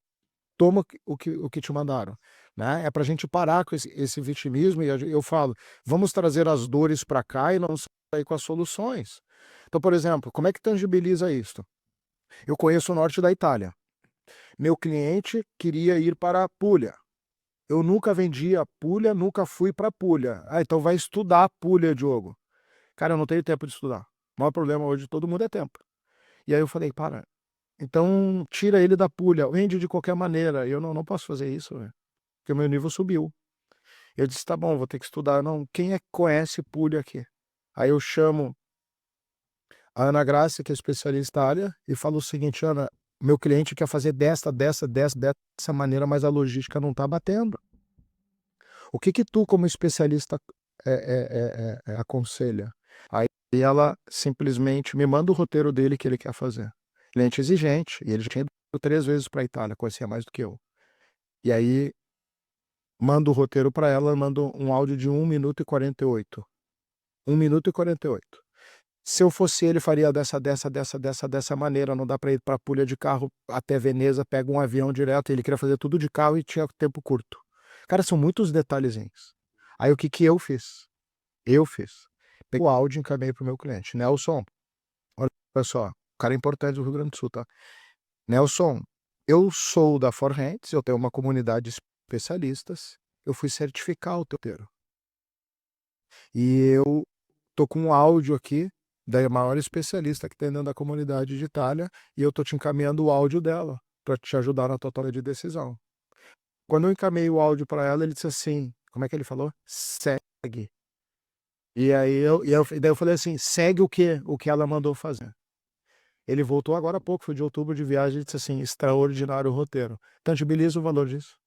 B: toma o que te mandaram, né? É pra gente parar com esse vitimismo, e eu falo: vamos trazer as dores para cá e não sair com as soluções. Então, por exemplo, como é que tangibiliza isso? Eu conheço o norte da Itália. Meu cliente queria ir para a Puglia. Eu nunca vendi a Puglia, nunca fui para a Puglia. Ah, então vai estudar a Puglia, Diogo. Cara, eu não tenho tempo de estudar. O maior problema hoje de todo mundo é tempo. E aí eu falei: para, então tira ele da Puglia, vende de qualquer maneira. Eu não posso fazer isso, velho, porque o meu nível subiu. Eu disse: tá bom, vou ter que estudar. Não, quem é que conhece Puglia aqui? Aí eu chamo a Ana Graça, que é especialista na área, e falo o seguinte: Ana, meu cliente quer fazer dessa maneira, mas a logística não tá batendo. O que tu, como especialista, aconselha? Aí ela simplesmente me manda o roteiro dele que ele quer fazer. Cliente exigente, e ele já tinha ido 3 vezes para a Itália, conhecia mais do que eu. E aí mando o roteiro para ela, mando um áudio de 1 minuto e 48. 1 minuto e 48. Se eu fosse ele, faria dessa maneira. Não dá para ir para a Puglia de carro até Veneza, pega um avião direto. Ele queria fazer tudo de carro e tinha tempo curto. Cara, são muitos detalhezinhos. Aí o que eu fiz? Eu fiz. Peguei o áudio e encaminhei pro meu cliente: Nelson, olha só, o cara é importante do Rio Grande do Sul, tá? Nelson, eu sou da Forrentes, eu tenho uma comunidade de especialistas, eu fui certificar o teu roteiro. E eu tô com um áudio aqui da maior especialista que tem dentro da comunidade de Itália, e eu tô te encaminhando o áudio dela para te ajudar na tua tomada de decisão. Quando eu encaminhei o áudio para ela, ele disse assim, como é que ele falou? Segue. E aí daí eu falei assim: segue o que ela mandou fazer. Ele voltou agora há pouco, foi de outubro de viagem, e disse assim: extraordinário o roteiro. Tangibiliza o valor disso.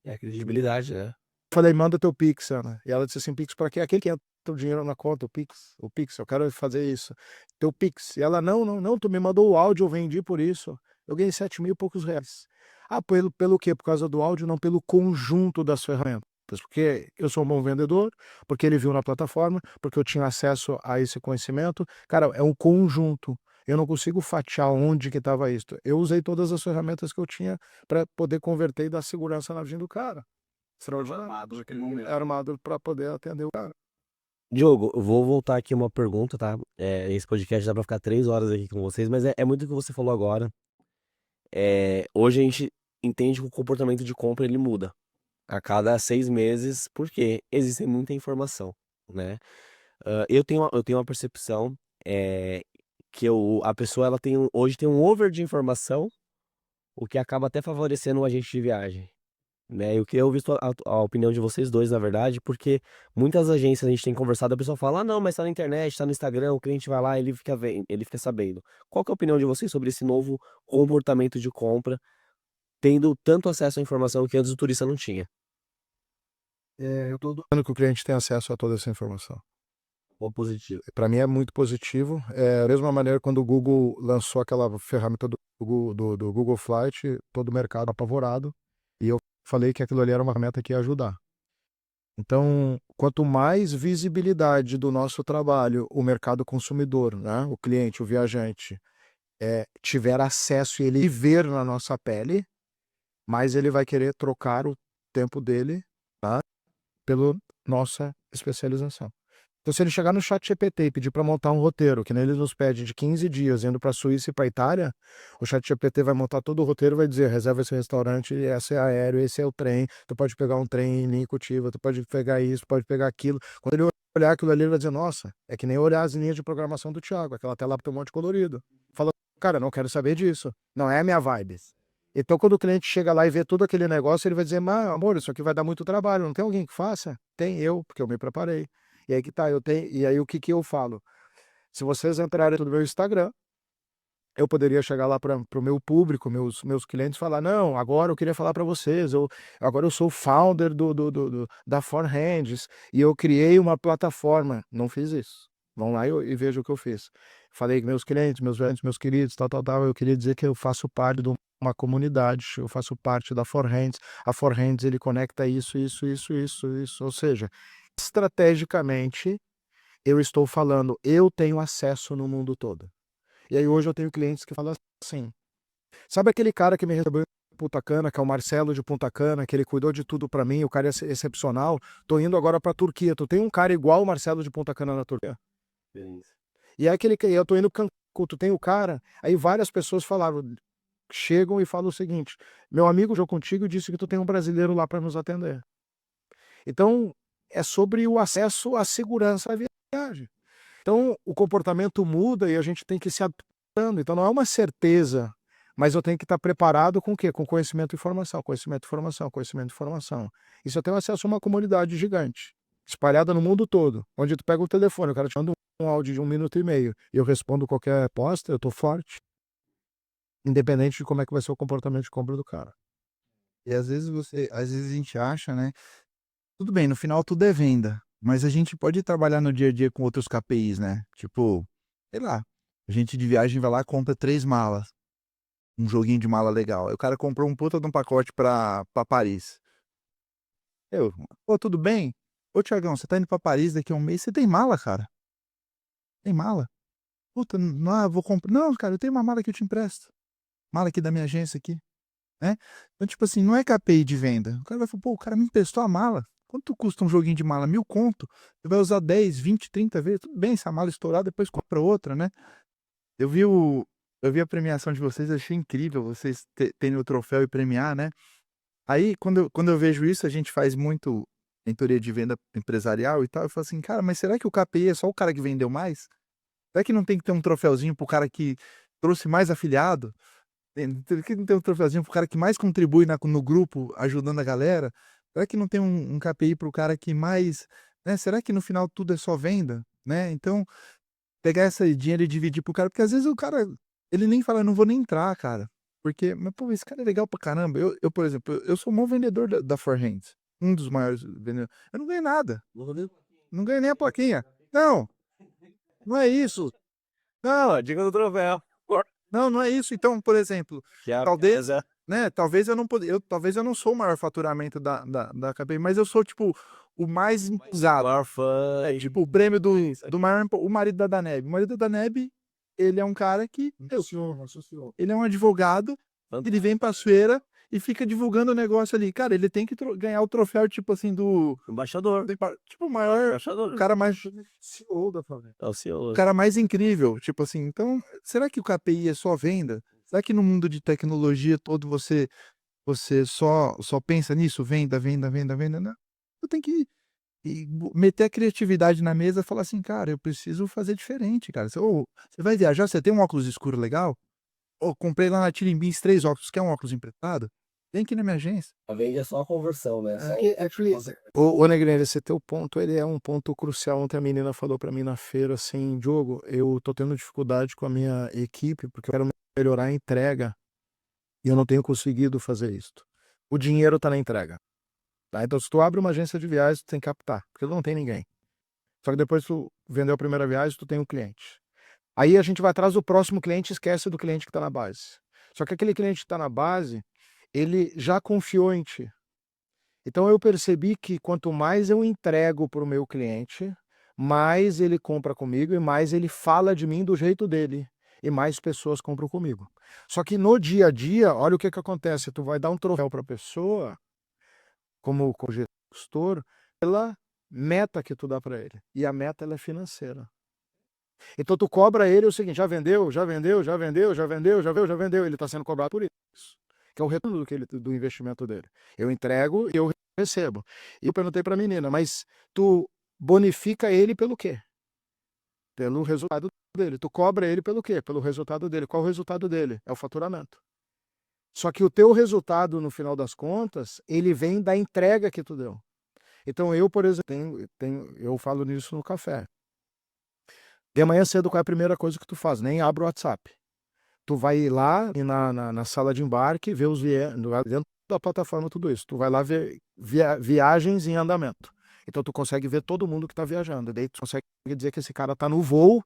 A: É credibilidade, né?
B: Falei: manda teu Pix, Ana. E ela disse assim: Pix pra quê? Aquele que entra o dinheiro na conta, o Pix, eu quero fazer isso. Teu Pix. E ela: não, tu me mandou o áudio, eu vendi por isso. Eu ganhei 7 mil e poucos reais. Ah, pelo quê? Por causa do áudio? Não, pelo conjunto das ferramentas. Porque eu sou um bom vendedor, porque ele viu na plataforma, porque eu tinha acesso a esse conhecimento. Cara, é um conjunto. Eu não consigo fatiar onde que estava isso. Eu usei todas as ferramentas que eu tinha para poder converter e dar segurança na vida do cara. Extraordinário. Armado para poder atender o cara.
A: Diogo, eu vou voltar aqui uma pergunta, tá? Esse podcast dá pra ficar 3 horas aqui com vocês, mas é muito o que você falou agora. Hoje a gente entende que o comportamento de compra ele muda a cada 6 meses, porque existe muita informação, né? Eu tenho uma percepção que a pessoa ela hoje tem um over de informação, o que acaba até favorecendo o agente de viagem, né? Eu queria ouvir a opinião de vocês dois, na verdade, porque muitas agências a gente tem conversado, a pessoa fala: ah, não, mas tá na internet, tá no Instagram, o cliente vai lá, ele fica sabendo. Qual que é a opinião de vocês sobre esse novo comportamento de compra, tendo tanto acesso à informação que antes o turista não tinha?
B: Eu estou dando que o cliente tem acesso a toda essa informação.
A: Ou positivo?
B: Para mim é muito positivo. Da mesma maneira, quando o Google lançou aquela ferramenta do Google Flight, todo o mercado apavorado, e eu falei que aquilo ali era uma ferramenta que ia ajudar. Então, quanto mais visibilidade do nosso trabalho o mercado consumidor, né, o cliente, o viajante, tiver acesso e ele ver na nossa pele, mais ele vai querer trocar o tempo dele, tá, pela nossa especialização. Então, se ele chegar no ChatGPT e pedir para montar um roteiro, que nem ele nos pede de 15 dias indo para a Suíça e para a Itália, o ChatGPT vai montar todo o roteiro e vai dizer: reserva esse restaurante, esse é aéreo, esse é o trem, tu pode pegar um trem em linha Cotiva, tu pode pegar isso, pode pegar aquilo. Quando ele olhar aquilo ali, ele vai dizer: nossa, é que nem olhar as linhas de programação do Thiago, aquela tela tem um monte colorido. Fala: cara, não quero saber disso, não é a minha vibe. Então, quando o cliente chega lá e vê todo aquele negócio, ele vai dizer: mas, amor, isso aqui vai dar muito trabalho, não tem alguém que faça? Tem eu, porque eu me preparei. E aí que tá, e aí o que eu falo? Se vocês entrarem no meu Instagram, Eu poderia chegar lá para o meu público, meus clientes, e falar: "Não, agora eu queria falar para vocês, agora eu sou o founder da Forehands e eu criei uma plataforma". Não fiz isso. Vão lá e vejam o que eu fiz. Falei que meus clientes, meus velhos, meus queridos, tal, tal, tal, eu queria dizer que eu faço parte de uma comunidade, eu faço parte da Forehands. A Forehands, ele conecta isso, isso, isso, isso, isso. Ou seja, estrategicamente, eu estou falando, eu tenho acesso no mundo todo. E aí hoje eu tenho clientes que falam assim: "Sabe aquele cara que me recebeu em Punta Cana, que é o Marcelo de Punta Cana, que ele cuidou de tudo pra mim, o cara é excepcional, tô indo agora pra Turquia, tu tem um cara igual o Marcelo de Punta Cana na Turquia?". E é aquele que eu tô indo Cancún, tu tem o cara? Aí várias pessoas falaram, chegam e falam o seguinte: "Meu amigo jogou contigo e disse que tu tem um brasileiro lá pra nos atender". Então, é sobre o acesso à segurança à viagem. Então, o comportamento muda e a gente tem que ir se adaptando. Então, não é uma certeza, mas eu tenho que estar preparado com o quê? Com conhecimento e informação, conhecimento e informação, conhecimento e informação. Isso eu tenho acesso a uma comunidade gigante, espalhada no mundo todo, onde tu pega o telefone, o cara te manda um áudio de 1 minuto e meio, e eu respondo qualquer posta, eu tô forte, independente de como é que vai ser o comportamento de compra do cara.
C: E às vezes a gente acha, né, tudo bem, no final tudo é venda, mas a gente pode trabalhar no dia a dia com outros KPIs, né? Tipo, sei lá, a gente de viagem vai lá, compra 3 malas, um joguinho de mala legal. Aí o cara comprou um puta de um pacote pra Paris. Eu: "Ô, tudo bem? Ô, Tiagão, você tá indo pra Paris daqui a um mês, você tem mala, cara? Tem mala? Puta, não, vou comprar. Não, cara, eu tenho uma mala que eu te empresto. Mala aqui da minha agência aqui", né. Então, tipo assim, não é KPI de venda. O cara vai falar: "Pô, o cara me emprestou a mala. Quanto custa um joguinho de mala? 1.000 conto. Você vai usar 10, 20, 30 vezes. Tudo bem, se a mala estourar, depois compra outra, né". Eu vi o eu vi a premiação de vocês, achei incrível vocês terem o troféu e premiar, né. Aí, quando eu vejo isso, a gente faz muito mentoria de venda empresarial e tal, eu falo assim: "Cara, mas será que o KPI é só o cara que vendeu mais? Será que não tem que ter um troféuzinho para o cara que trouxe mais afiliado? Tem que não ter um troféuzinho para o cara que mais contribui no grupo, ajudando a galera? Será que não tem um KPI para o cara que mais, né, será que no final tudo é só venda?", né. Então, pegar esse dinheiro e dividir para o cara, porque às vezes o cara, ele nem fala: "Eu não vou nem entrar, cara", porque, mas pô, esse cara é legal pra caramba. Por exemplo, eu sou o maior vendedor da Forhands, um dos maiores vendedores. Eu não ganhei nada, não ganhei nem a plaquinha. Não, não é isso.
A: Não, diga do troféu.
C: Não, não é isso. Então, por exemplo,
A: Que a
C: talvez,
A: mesa
C: né, talvez eu não sou o maior faturamento da KPI, mas eu sou, tipo, o mais empolgado.
A: maior fã e
C: Tipo, o prêmio do maior o marido da Daneb. O marido da Daneb, ele é um cara que ele é um advogado, ele vem pra feira e fica divulgando o negócio ali. Cara, ele tem que ganhar o troféu, tipo assim,
A: embaixador.
C: tipo, o maior,
A: Embaixador.
C: o cara mais CEO da família.
A: É o CEO.
C: O cara mais incrível, tipo assim, então, será que o KPI é só venda? Será que no mundo de tecnologia todo você só pensa nisso? Venda, venda, venda, venda? Não. Eu tenho que meter a criatividade na mesa e falar assim: "Cara, eu preciso fazer diferente, cara. Você vai viajar, você tem um óculos escuro legal? Ô, comprei lá na Timbits 3 óculos, quer um óculos emprestado? Vem aqui na minha agência".
A: A venda é só a conversão, né?
B: Ô Negrini, esse teu ponto, ele é um ponto crucial. Ontem a menina falou pra mim na feira assim: "Diogo, eu tô tendo dificuldade com a minha equipe, porque eu quero melhorar a entrega, e eu não tenho conseguido fazer isto. O dinheiro tá na entrega, tá? Então se tu abre uma agência de viagens, tu tem que captar, porque não tem ninguém. Só que depois tu vendeu a primeira viagem, tu tem um cliente. Aí a gente vai atrás do próximo cliente e esquece do cliente que tá na base. Só que aquele cliente que tá na base, ele já confiou em ti. Então eu percebi que quanto mais eu entrego para o meu cliente, mais ele compra comigo e mais ele fala de mim do jeito dele. E mais pessoas compram comigo. Só que no dia a dia, olha o que acontece. Tu vai dar um troféu para a pessoa, como gestor, pela meta que tu dá para ele. E a meta, ela é financeira. Então tu cobra ele o seguinte: já vendeu, já vendeu, já vendeu, já vendeu, já vendeu, já vendeu. Ele está sendo cobrado por isso. Que é o retorno do investimento dele. Eu entrego e eu recebo. E eu perguntei para a menina: mas tu bonifica ele pelo quê? Pelo resultado dele. Tu cobra ele pelo quê? Pelo resultado dele. Qual o resultado dele? É o faturamento. Só que o teu resultado, no final das contas, ele vem da entrega que tu deu. Então eu, por exemplo, eu falo nisso no café. De manhã cedo, qual é a primeira coisa que tu faz? Nem abre o WhatsApp. Tu vai ir lá e na sala de embarque, ver dentro da plataforma tudo isso. Tu vai lá ver viagens em andamento. Então tu consegue ver todo mundo que tá viajando. Daí tu consegue dizer que esse cara tá no voo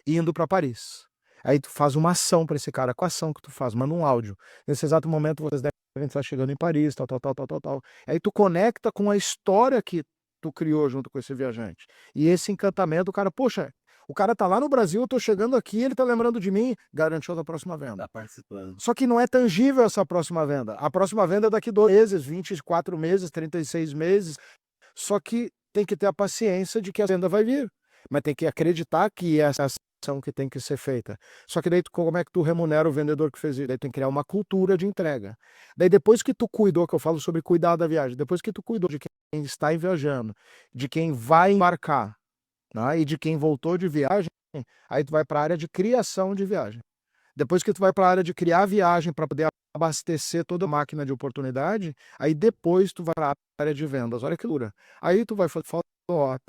B: indo para Paris. Aí tu faz uma ação para esse cara. Qual ação que tu faz? Manda um áudio. Nesse exato momento vocês devem estar chegando em Paris, tal, tal, tal, tal, tal, tal. Aí tu conecta com a história que tu criou junto com esse viajante. E esse encantamento, o cara, poxa, o cara tá lá no Brasil, eu tô chegando aqui, ele tá lembrando de mim, garantiu a próxima venda.
A: Tá participando.
B: Só que não é tangível essa próxima venda. A próxima venda é daqui 2 meses, 24 meses, 36 meses. Só que tem que ter a paciência de que a venda vai vir. Mas tem que acreditar que essa ação que tem que ser feita. Só que daí como é que tu remunera o vendedor que fez isso? Daí tem que criar uma cultura de entrega. Daí depois que tu cuidou, que eu falo sobre cuidar da viagem, depois que tu cuidou de quem está viajando, de quem vai embarcar, né, e de quem voltou de viagem, aí tu vai para a área de criação de viagem. Depois que tu vai para a área de criar viagem para poder abastecer toda a máquina de oportunidade, aí depois tu vai para a área de vendas. Olha que loucura. Aí tu vai fazer follow-up,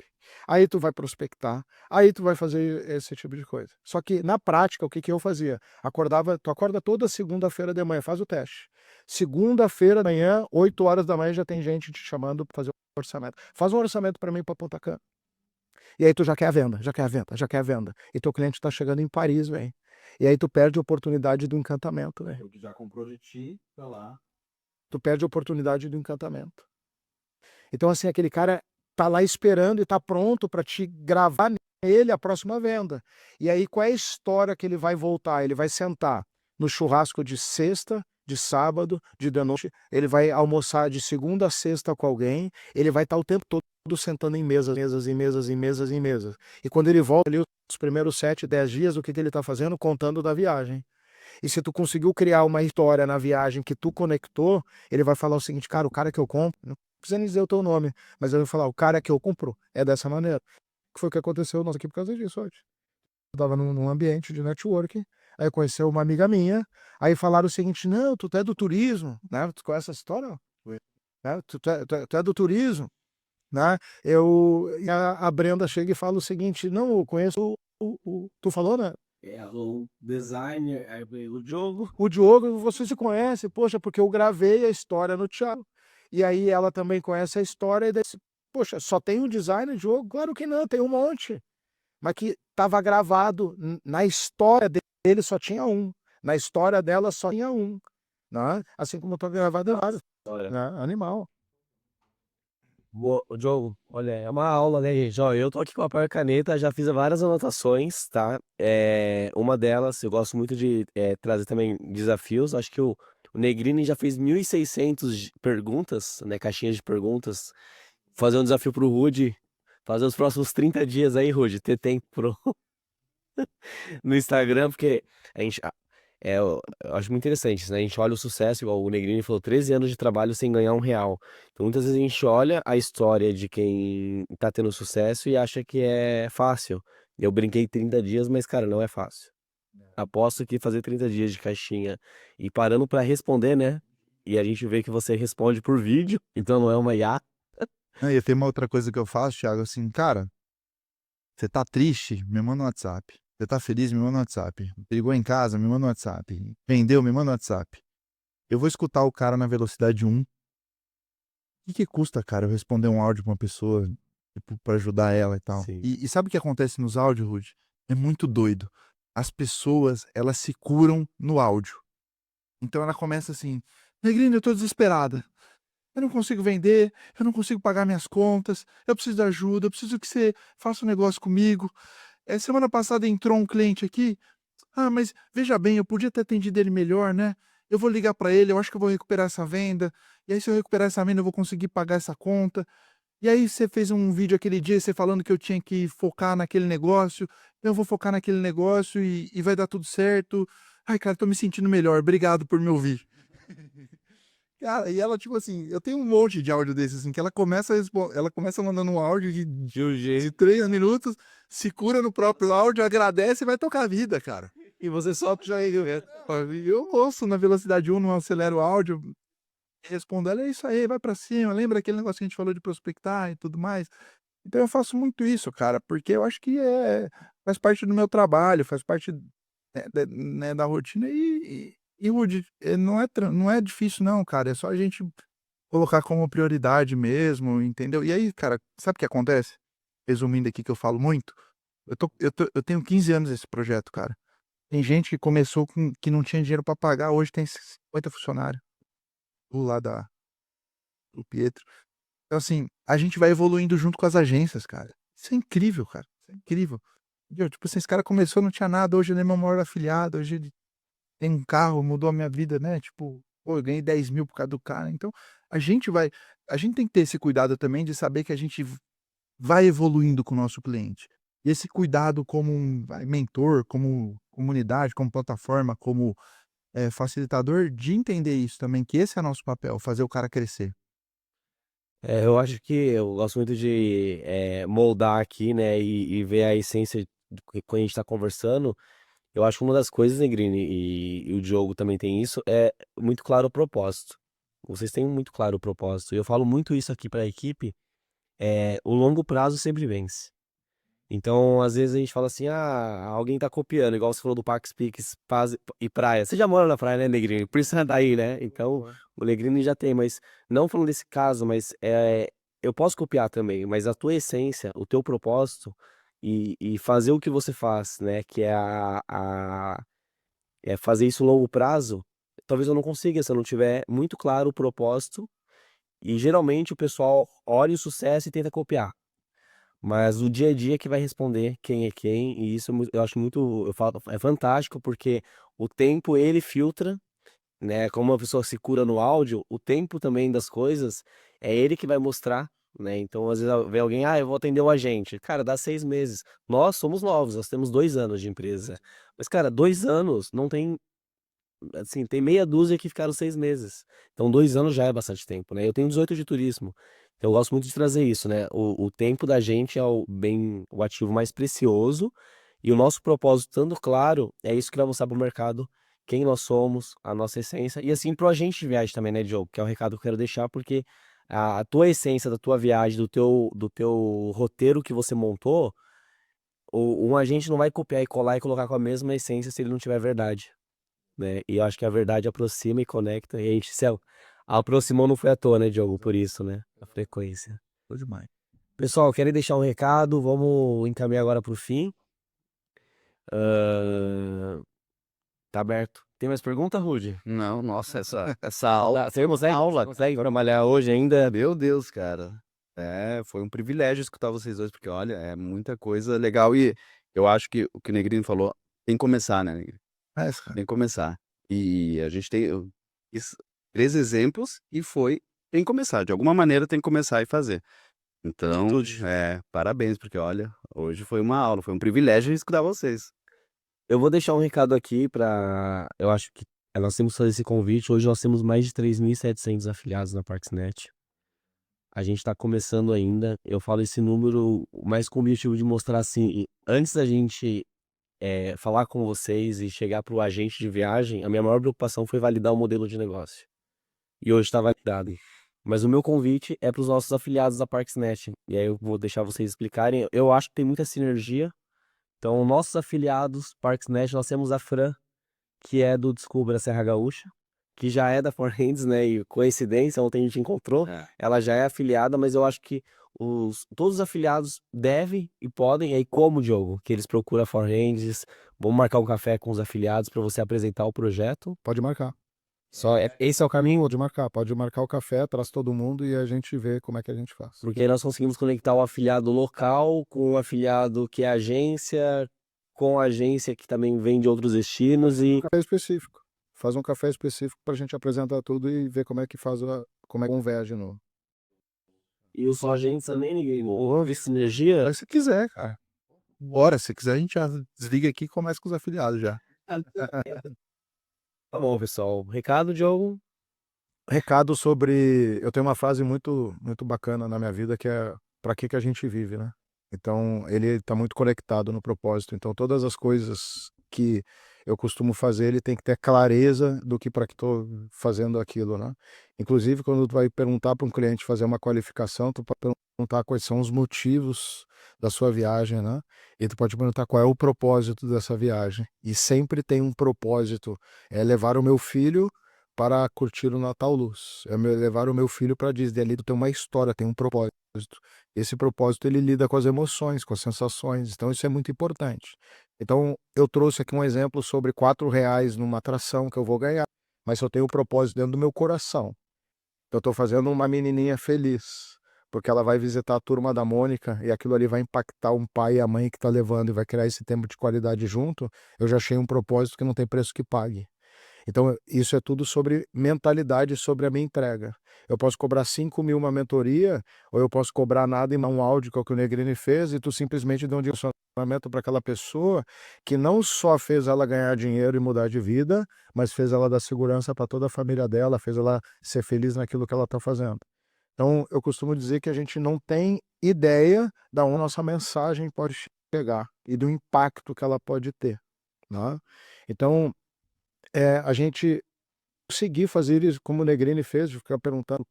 B: aí tu vai prospectar, aí tu vai fazer esse tipo de coisa. Só que na prática, o que eu fazia? Tu acorda toda segunda-feira de manhã, faz o teste. Segunda-feira de manhã, 8 horas da manhã, já tem gente te chamando para fazer um orçamento. Faz um orçamento para mim para Ponta Cana. E aí tu já quer a venda, já quer a venda, já quer a venda. E teu cliente está chegando em Paris, velho. E aí tu perde a oportunidade do encantamento, velho.
C: O que já comprou de ti, tá lá.
B: Tu perde a oportunidade do encantamento. Então, assim, aquele cara tá lá esperando e tá pronto para te gravar nele a próxima venda. E aí, qual é a história que ele vai voltar? Ele vai sentar no churrasco de sexta, de sábado, de noite, ele vai almoçar de segunda a sexta com alguém, ele vai estar o tempo todo sentando em mesas, mesas e mesas e mesas e mesas. E quando ele volta ali, os primeiros 7, 10 dias, o que ele está fazendo? Contando da viagem. E se tu conseguiu criar uma história na viagem que tu conectou, ele vai falar o seguinte, cara, o cara que eu compro, não precisa nem dizer o teu nome, mas ele vai falar, o cara que eu compro é dessa maneira. Que foi o que aconteceu nossa aqui por causa disso hoje. Eu tava num ambiente de networking, aí conheceu uma amiga minha, aí falaram o seguinte, não, tu é do turismo, né? Tu conhece essa história? Né? Tu é do turismo, né? E a Brenda chega e fala o seguinte, não, eu conheço tu falou, né?
A: O designer, o jogo.
B: O Diogo, você se conhece, poxa, porque eu gravei a história no Thiago. E aí ela também conhece a história e disse, poxa, só tem um designer, Diogo? Claro que não, tem um monte. Mas que estava gravado na história dele só tinha um. Na história dela só tinha um. Né? Assim como está gravado vários.
A: Olha.
B: Né? Animal.
A: Boa, Diogo, olha, é uma aula, né, gente? Ó, eu tô aqui com a papel e caneta, já fiz várias anotações, tá? Uma delas, eu gosto muito de trazer também desafios. Acho que o Negrini já fez 1.600 perguntas, né? Caixinhas de perguntas. Fazer um desafio pro Rude, fazer os próximos 30 dias aí, Rude, ter tempo no Instagram, porque a gente, eu acho muito interessante, né? A gente olha o sucesso, igual o Negrini falou, 13 anos de trabalho sem ganhar R$ 1. Então, muitas vezes a gente olha a história de quem tá tendo sucesso e acha que é fácil. Eu brinquei 30 dias, mas, cara, não é fácil. Aposto que fazer 30 dias de caixinha e parando pra responder, né? E a gente vê que você responde por vídeo, então não é uma IA.
C: Não, e tem uma outra coisa que eu faço, Thiago, assim, cara, você tá triste? Me manda um WhatsApp. Você tá feliz? Me manda um WhatsApp. Brigou em casa? Me manda um WhatsApp. Vendeu? Me manda um WhatsApp. Eu vou escutar o cara na velocidade 1. O que custa, cara, eu responder um áudio pra uma pessoa, tipo, pra ajudar ela e tal?
A: Sim.
C: E sabe o que acontece nos áudios, Rude? É muito doido. As pessoas, elas se curam no áudio. Então ela começa assim, Negrino, eu tô desesperada. Eu não consigo vender, eu não consigo pagar minhas contas, eu preciso de ajuda, eu preciso que você faça um negócio comigo. Semana passada entrou um cliente aqui, mas veja bem, eu podia ter atendido ele melhor, né? Eu vou ligar para ele, eu acho que eu vou recuperar essa venda, e aí se eu recuperar essa venda eu vou conseguir pagar essa conta. E aí você fez um vídeo aquele dia, você falando que eu tinha que focar naquele negócio, eu vou focar naquele negócio e vai dar tudo certo. Ai, cara, tô me sentindo melhor, obrigado por me ouvir. Cara, e ela, tipo assim, eu tenho um monte de áudio desses, assim, que ela começa mandando um áudio de 3 minutos, se cura no próprio áudio, agradece e vai tocar a vida, cara.
A: E você só já
C: E eu ouço na velocidade 1, não acelero o áudio, respondo ela, é isso aí, vai pra cima, lembra aquele negócio que a gente falou de prospectar e tudo mais? Então eu faço muito isso, cara, porque eu acho que faz parte do meu trabalho, faz parte né, da rotina e Woody, não é difícil não, cara, é só a gente colocar como prioridade mesmo, entendeu? E aí, cara, sabe o que acontece? Resumindo aqui que eu falo muito, eu tenho 15 anos esse projeto, cara. Tem gente que começou que não tinha dinheiro pra pagar, hoje tem 50 funcionários, do lá do Pietro. Então, assim, a gente vai evoluindo junto com as agências, cara. Isso é incrível, cara. Isso é incrível. Entendeu? Tipo assim, esse cara começou, não tinha nada, hoje ele é meu maior afiliado, hoje ele tem um carro, mudou a minha vida, né? Tipo, pô, eu ganhei 10.000 por causa do cara. Então, a gente vai. A gente tem que ter esse cuidado também de saber que a gente vai evoluindo com o nosso cliente. E esse cuidado como um mentor, como comunidade, como plataforma, como facilitador, de entender isso também, que esse é nosso papel, fazer o cara crescer.
A: Eu acho que eu gosto muito de moldar aqui, né, e ver a essência quando a gente tá conversando. Eu acho que uma das coisas, Negrini, e o Diogo também tem isso, é muito claro o propósito. Vocês têm muito claro o propósito. E eu falo muito isso aqui para a equipe, o longo prazo sempre vence. Então, às vezes a gente fala assim, alguém tá copiando, igual você falou do Parques Pix e praia. Você já mora na praia, né, Negrini? Por isso é daí, né? Então, o Negrini já tem, mas não falando desse caso, mas eu posso copiar também, mas a tua essência, o teu propósito e fazer o que você faz, né, que é fazer isso a longo prazo, talvez eu não consiga se eu não tiver muito claro o propósito e geralmente o pessoal olha o sucesso e tenta copiar. Mas o dia a dia que vai responder quem é quem, e isso eu acho muito, eu falo, é fantástico, porque o tempo ele filtra, né? Como a pessoa se cura no áudio, o tempo também das coisas é ele que vai mostrar, né? Então, às vezes vem alguém, eu vou atender o agente. Cara, dá 6 meses. Nós somos novos, nós temos 2 anos de empresa. Mas, cara, 2 anos não tem, assim, tem meia dúzia que ficaram 6 meses. Então, 2 anos já é bastante tempo, né? Eu tenho 18 de turismo. Então, eu gosto muito de trazer isso, né? O tempo da gente é o ativo mais precioso. E o nosso propósito, estando claro, é isso que vai mostrar para o mercado quem nós somos, a nossa essência. E assim, pro agente de viagem também, né, Diogo? Que é o recado que eu quero deixar, porque a tua essência da tua viagem, do teu roteiro que você montou, um agente não vai copiar e colar e colocar com a mesma essência se ele não tiver verdade, né? E eu acho que a verdade aproxima e conecta. E a gente se aproximou não foi à toa, né, Diogo? Por isso, né? A frequência.
C: Foi demais.
A: Pessoal, querem deixar um recado? Vamos encaminhar agora pro fim. Ahn, Tá aberto. Tem mais pergunta, Rude?
D: Não, nossa, essa aula.
A: Você consegue trabalhar hoje ainda?
D: Meu Deus, cara. Foi um privilégio escutar vocês dois, porque olha, é muita coisa legal. E eu acho que o que o Negrino falou tem que começar, né, Negrino?
C: Cara.
D: Tem que começar. E a gente tem fiz 3 exemplos e tem que começar. De alguma maneira tem que começar e fazer. Então,
A: Atitude.
D: parabéns, porque olha, hoje foi uma aula, foi um privilégio escutar vocês.
A: Eu vou deixar um recado aqui eu acho que nós temos que fazer esse convite. Hoje nós temos mais de 3.700 afiliados na Parksnet. A gente está começando ainda. Eu falo esse número mais com o objetivo de mostrar assim, antes da gente falar com vocês e chegar para o agente de viagem, a minha maior preocupação foi validar o modelo de negócio. E hoje está validado. Mas o meu convite é para os nossos afiliados da Parksnet. E aí eu vou deixar vocês explicarem. Eu acho que tem muita sinergia. Então, nossos afiliados, Parksnet, nós temos a Fran, que é do Descubra Serra Gaúcha, que já é da Forhands, né? E coincidência, ontem a gente encontrou, ela já é afiliada, mas eu acho que todos os afiliados devem e podem, aí como, Diogo, que eles procuram a Forhands, vamos marcar um café com os afiliados para você apresentar o projeto.
B: Pode marcar.
A: Esse é o caminho,
B: Pode marcar o café, traz todo mundo e a gente vê como é que a gente faz.
A: porque aí nós conseguimos conectar o afiliado local com o afiliado que é agência, com a agência que também vem de outros destinos e
B: Café específico. Faz um café específico pra gente apresentar tudo e ver como é que como é que converge no.
A: os agentes também, ninguém. Houve sinergia.
C: Se quiser, cara. Bora, se quiser a gente já desliga aqui e começa com os afiliados já.
A: Tá bom, pessoal. Recado, Diogo?
B: Recado sobre. Eu tenho uma frase muito, muito bacana na minha vida que é para que a gente vive, né? Então, ele está muito conectado no propósito. Então, todas as coisas que eu costumo fazer, ele tem que ter clareza do que para que estou fazendo aquilo, né? Inclusive, quando tu vai perguntar para um cliente fazer uma qualificação, tu pode perguntar quais são os motivos da sua viagem, né? E tu pode perguntar qual é o propósito dessa viagem. E sempre tem um propósito. É levar o meu filho para curtir o Natal Luz. É levar o meu filho para Disney. Ali tem uma história, tem um propósito. Esse propósito ele lida com as emoções, com as sensações. Então isso é muito importante. Então eu trouxe aqui um exemplo sobre R$ 4 numa atração que eu vou ganhar, mas eu tenho um propósito dentro do meu coração. Eu estou fazendo uma menininha feliz, porque ela vai visitar a turma da Mônica e aquilo ali vai impactar um pai e a mãe que está levando e vai criar esse tempo de qualidade junto. Eu já achei um propósito que não tem preço que pague. Então, isso é tudo sobre mentalidade, sobre a minha entrega. Eu posso cobrar 5.000 uma mentoria, ou eu posso cobrar nada e mandar um áudio, que é o que o Negrini fez, e tu simplesmente dá um direcionamento para aquela pessoa que não só fez ela ganhar dinheiro e mudar de vida, mas fez ela dar segurança para toda a família dela, fez ela ser feliz naquilo que ela está fazendo. Então, eu costumo dizer que a gente não tem ideia da onde a nossa mensagem pode chegar e do impacto que ela pode ter, né? Então, a gente conseguir fazer isso como o Negrini fez, de ficar perguntando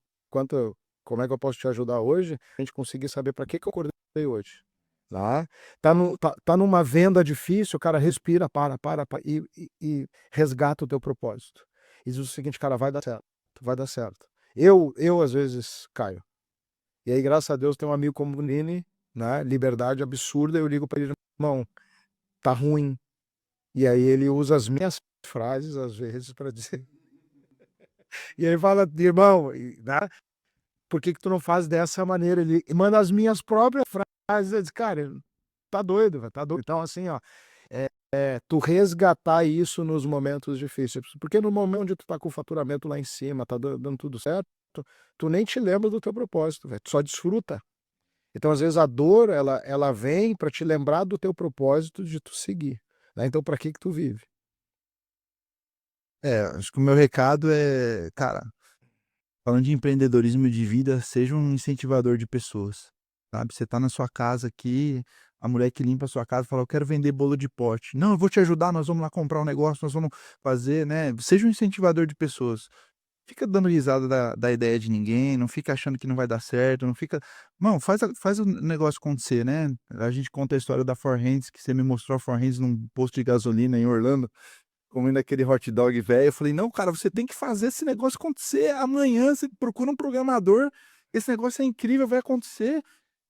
B: como é que eu posso te ajudar hoje, a gente conseguir saber para que eu acordei hoje. Tá? Tá numa venda difícil, cara, respira, para e resgata o teu propósito. E diz o seguinte, cara, vai dar certo, vai dar certo. Eu às vezes caio. E aí, graças a Deus, tem um amigo como o Nini, né? Liberdade absurda, eu ligo para ele, irmão, tá ruim. E aí ele usa as minhas frases, às vezes, para dizer. E aí fala, irmão, né? Por que tu não faz dessa maneira? Ele manda as minhas próprias frases. Eu disse, cara, tá doido, velho, tá doido. Então, assim, ó, tu resgatar isso nos momentos difíceis. Porque no momento onde tu tá com o faturamento lá em cima, tá dando tudo certo, tu nem te lembra do teu propósito, velho. Tu só desfruta. Então, às vezes, a dor, ela vem para te lembrar do teu propósito de tu seguir. Né? Então, para que tu vive?
C: Acho que o meu recado é, cara, falando de empreendedorismo de vida, seja um incentivador de pessoas, sabe? Você tá na sua casa aqui, a mulher que limpa a sua casa fala, eu quero vender bolo de pote. Não, eu vou te ajudar, nós vamos lá comprar um negócio, nós vamos fazer, né? Seja um incentivador de pessoas. Fica dando risada da ideia de ninguém, não fica achando que não vai dar certo, não fica... Não, faz o negócio acontecer, né? A gente conta a história da Four Hands, que você me mostrou a Four Hands num posto de gasolina em Orlando, comendo aquele hot dog velho. Eu falei, não, cara, você tem que fazer esse negócio acontecer amanhã. Você procura um programador, esse negócio é incrível, vai acontecer.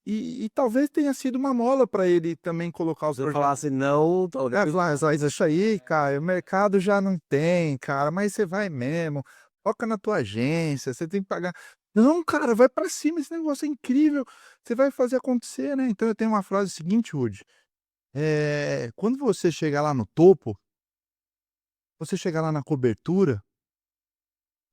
C: E talvez tenha sido uma mola para ele também colocar os
A: Se eu
C: projetos.
A: falasse não, talvez.
C: Mas isso aí, cara, o mercado já não tem, cara, mas você vai mesmo, foca na tua agência, você tem que pagar. Não, cara, vai para cima, esse negócio é incrível, você vai fazer acontecer, né? Então eu tenho uma frase seguinte, Rudy, quando você chegar lá no topo, você chegar lá na cobertura,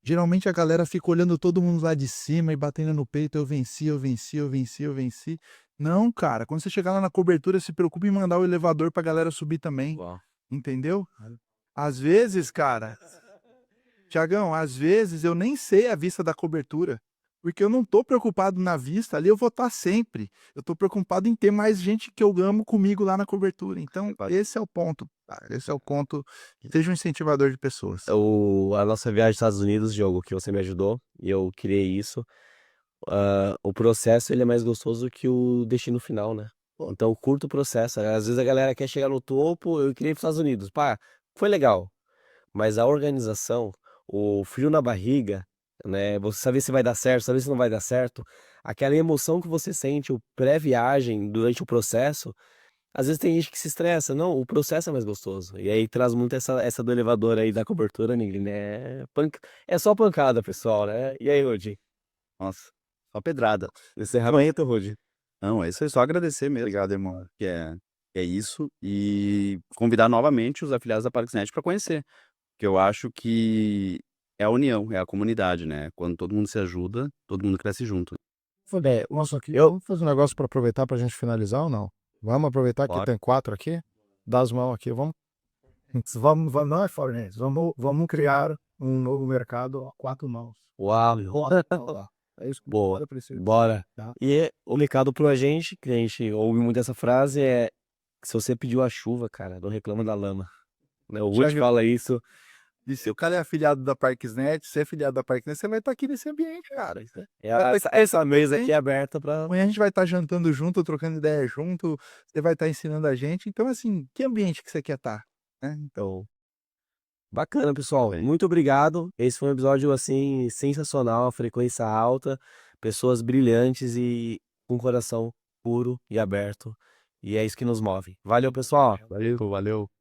C: geralmente a galera fica olhando todo mundo lá de cima e batendo no peito, eu venci, eu venci, eu venci, eu venci. Não, cara, quando você chegar lá na cobertura, se preocupe em mandar o elevador pra galera subir também,
A: Uau.
C: entendeu? Às vezes, cara, Tiagão, às vezes eu nem sei a vista da cobertura, porque eu não tô preocupado na vista, ali eu vou estar sempre. Eu tô preocupado em ter mais gente que eu amo comigo lá na cobertura. Então, esse é o ponto, tá? Esse é o ponto. Seja um incentivador de pessoas.
A: A nossa viagem aos Estados Unidos, Diogo, que você me ajudou, e eu criei isso. O processo ele é mais gostoso que o destino final, né? Então, curta o processo. Às vezes a galera quer chegar no topo, eu queria ir para os Estados Unidos. Pá, foi legal. Mas a organização, o frio na barriga, né? Você saber se vai dar certo, saber se não vai dar certo, aquela emoção que você sente, o pré-viagem, durante o processo, às vezes tem gente que se estressa. Não, o processo é mais gostoso. E aí traz muito essa do elevador aí da cobertura, Nigri, né? É só pancada, pessoal, né? E aí, Rudy?
D: Nossa, só pedrada.
A: Encerramento, Rudy.
D: Não, é isso aí, só agradecer mesmo. Obrigado, irmão. Que é isso. E convidar novamente os afiliados da Parksnet para conhecer. Porque eu acho que é a união, é a comunidade, né? Quando todo mundo se ajuda, todo mundo cresce junto.
B: Nossa, aqui, vamos fazer um negócio para aproveitar para a gente finalizar ou não? Vamos aproveitar que
D: Claro.
B: tem 4 aqui? Dá as mãos aqui, vamos, não é foreigners, vamos criar um novo mercado a 4 mãos.
A: Uau,
B: É isso que
A: boa,
B: eu preciso.
A: bora.
B: Tá.
A: E o recado pro agente, que a gente ouve muito essa frase, é que se você pediu a chuva, cara, não reclama da lama. né? O
C: Já
A: Ruth
C: viu?
A: fala isso.
C: E se o cara é afiliado da Parksnet, se é afiliado da Parksnet, você vai estar aqui nesse ambiente, cara.
A: Essa mesa aqui é aberta para.
C: Amanhã a gente vai estar jantando junto, trocando ideia junto, você vai estar ensinando a gente. Então, assim, que ambiente que você quer estar? Né? Então,
A: Bacana, pessoal. Muito obrigado. Esse foi um episódio assim sensacional, frequência alta, pessoas brilhantes e com coração puro e aberto. E é isso que nos move. Valeu, pessoal.
C: valeu.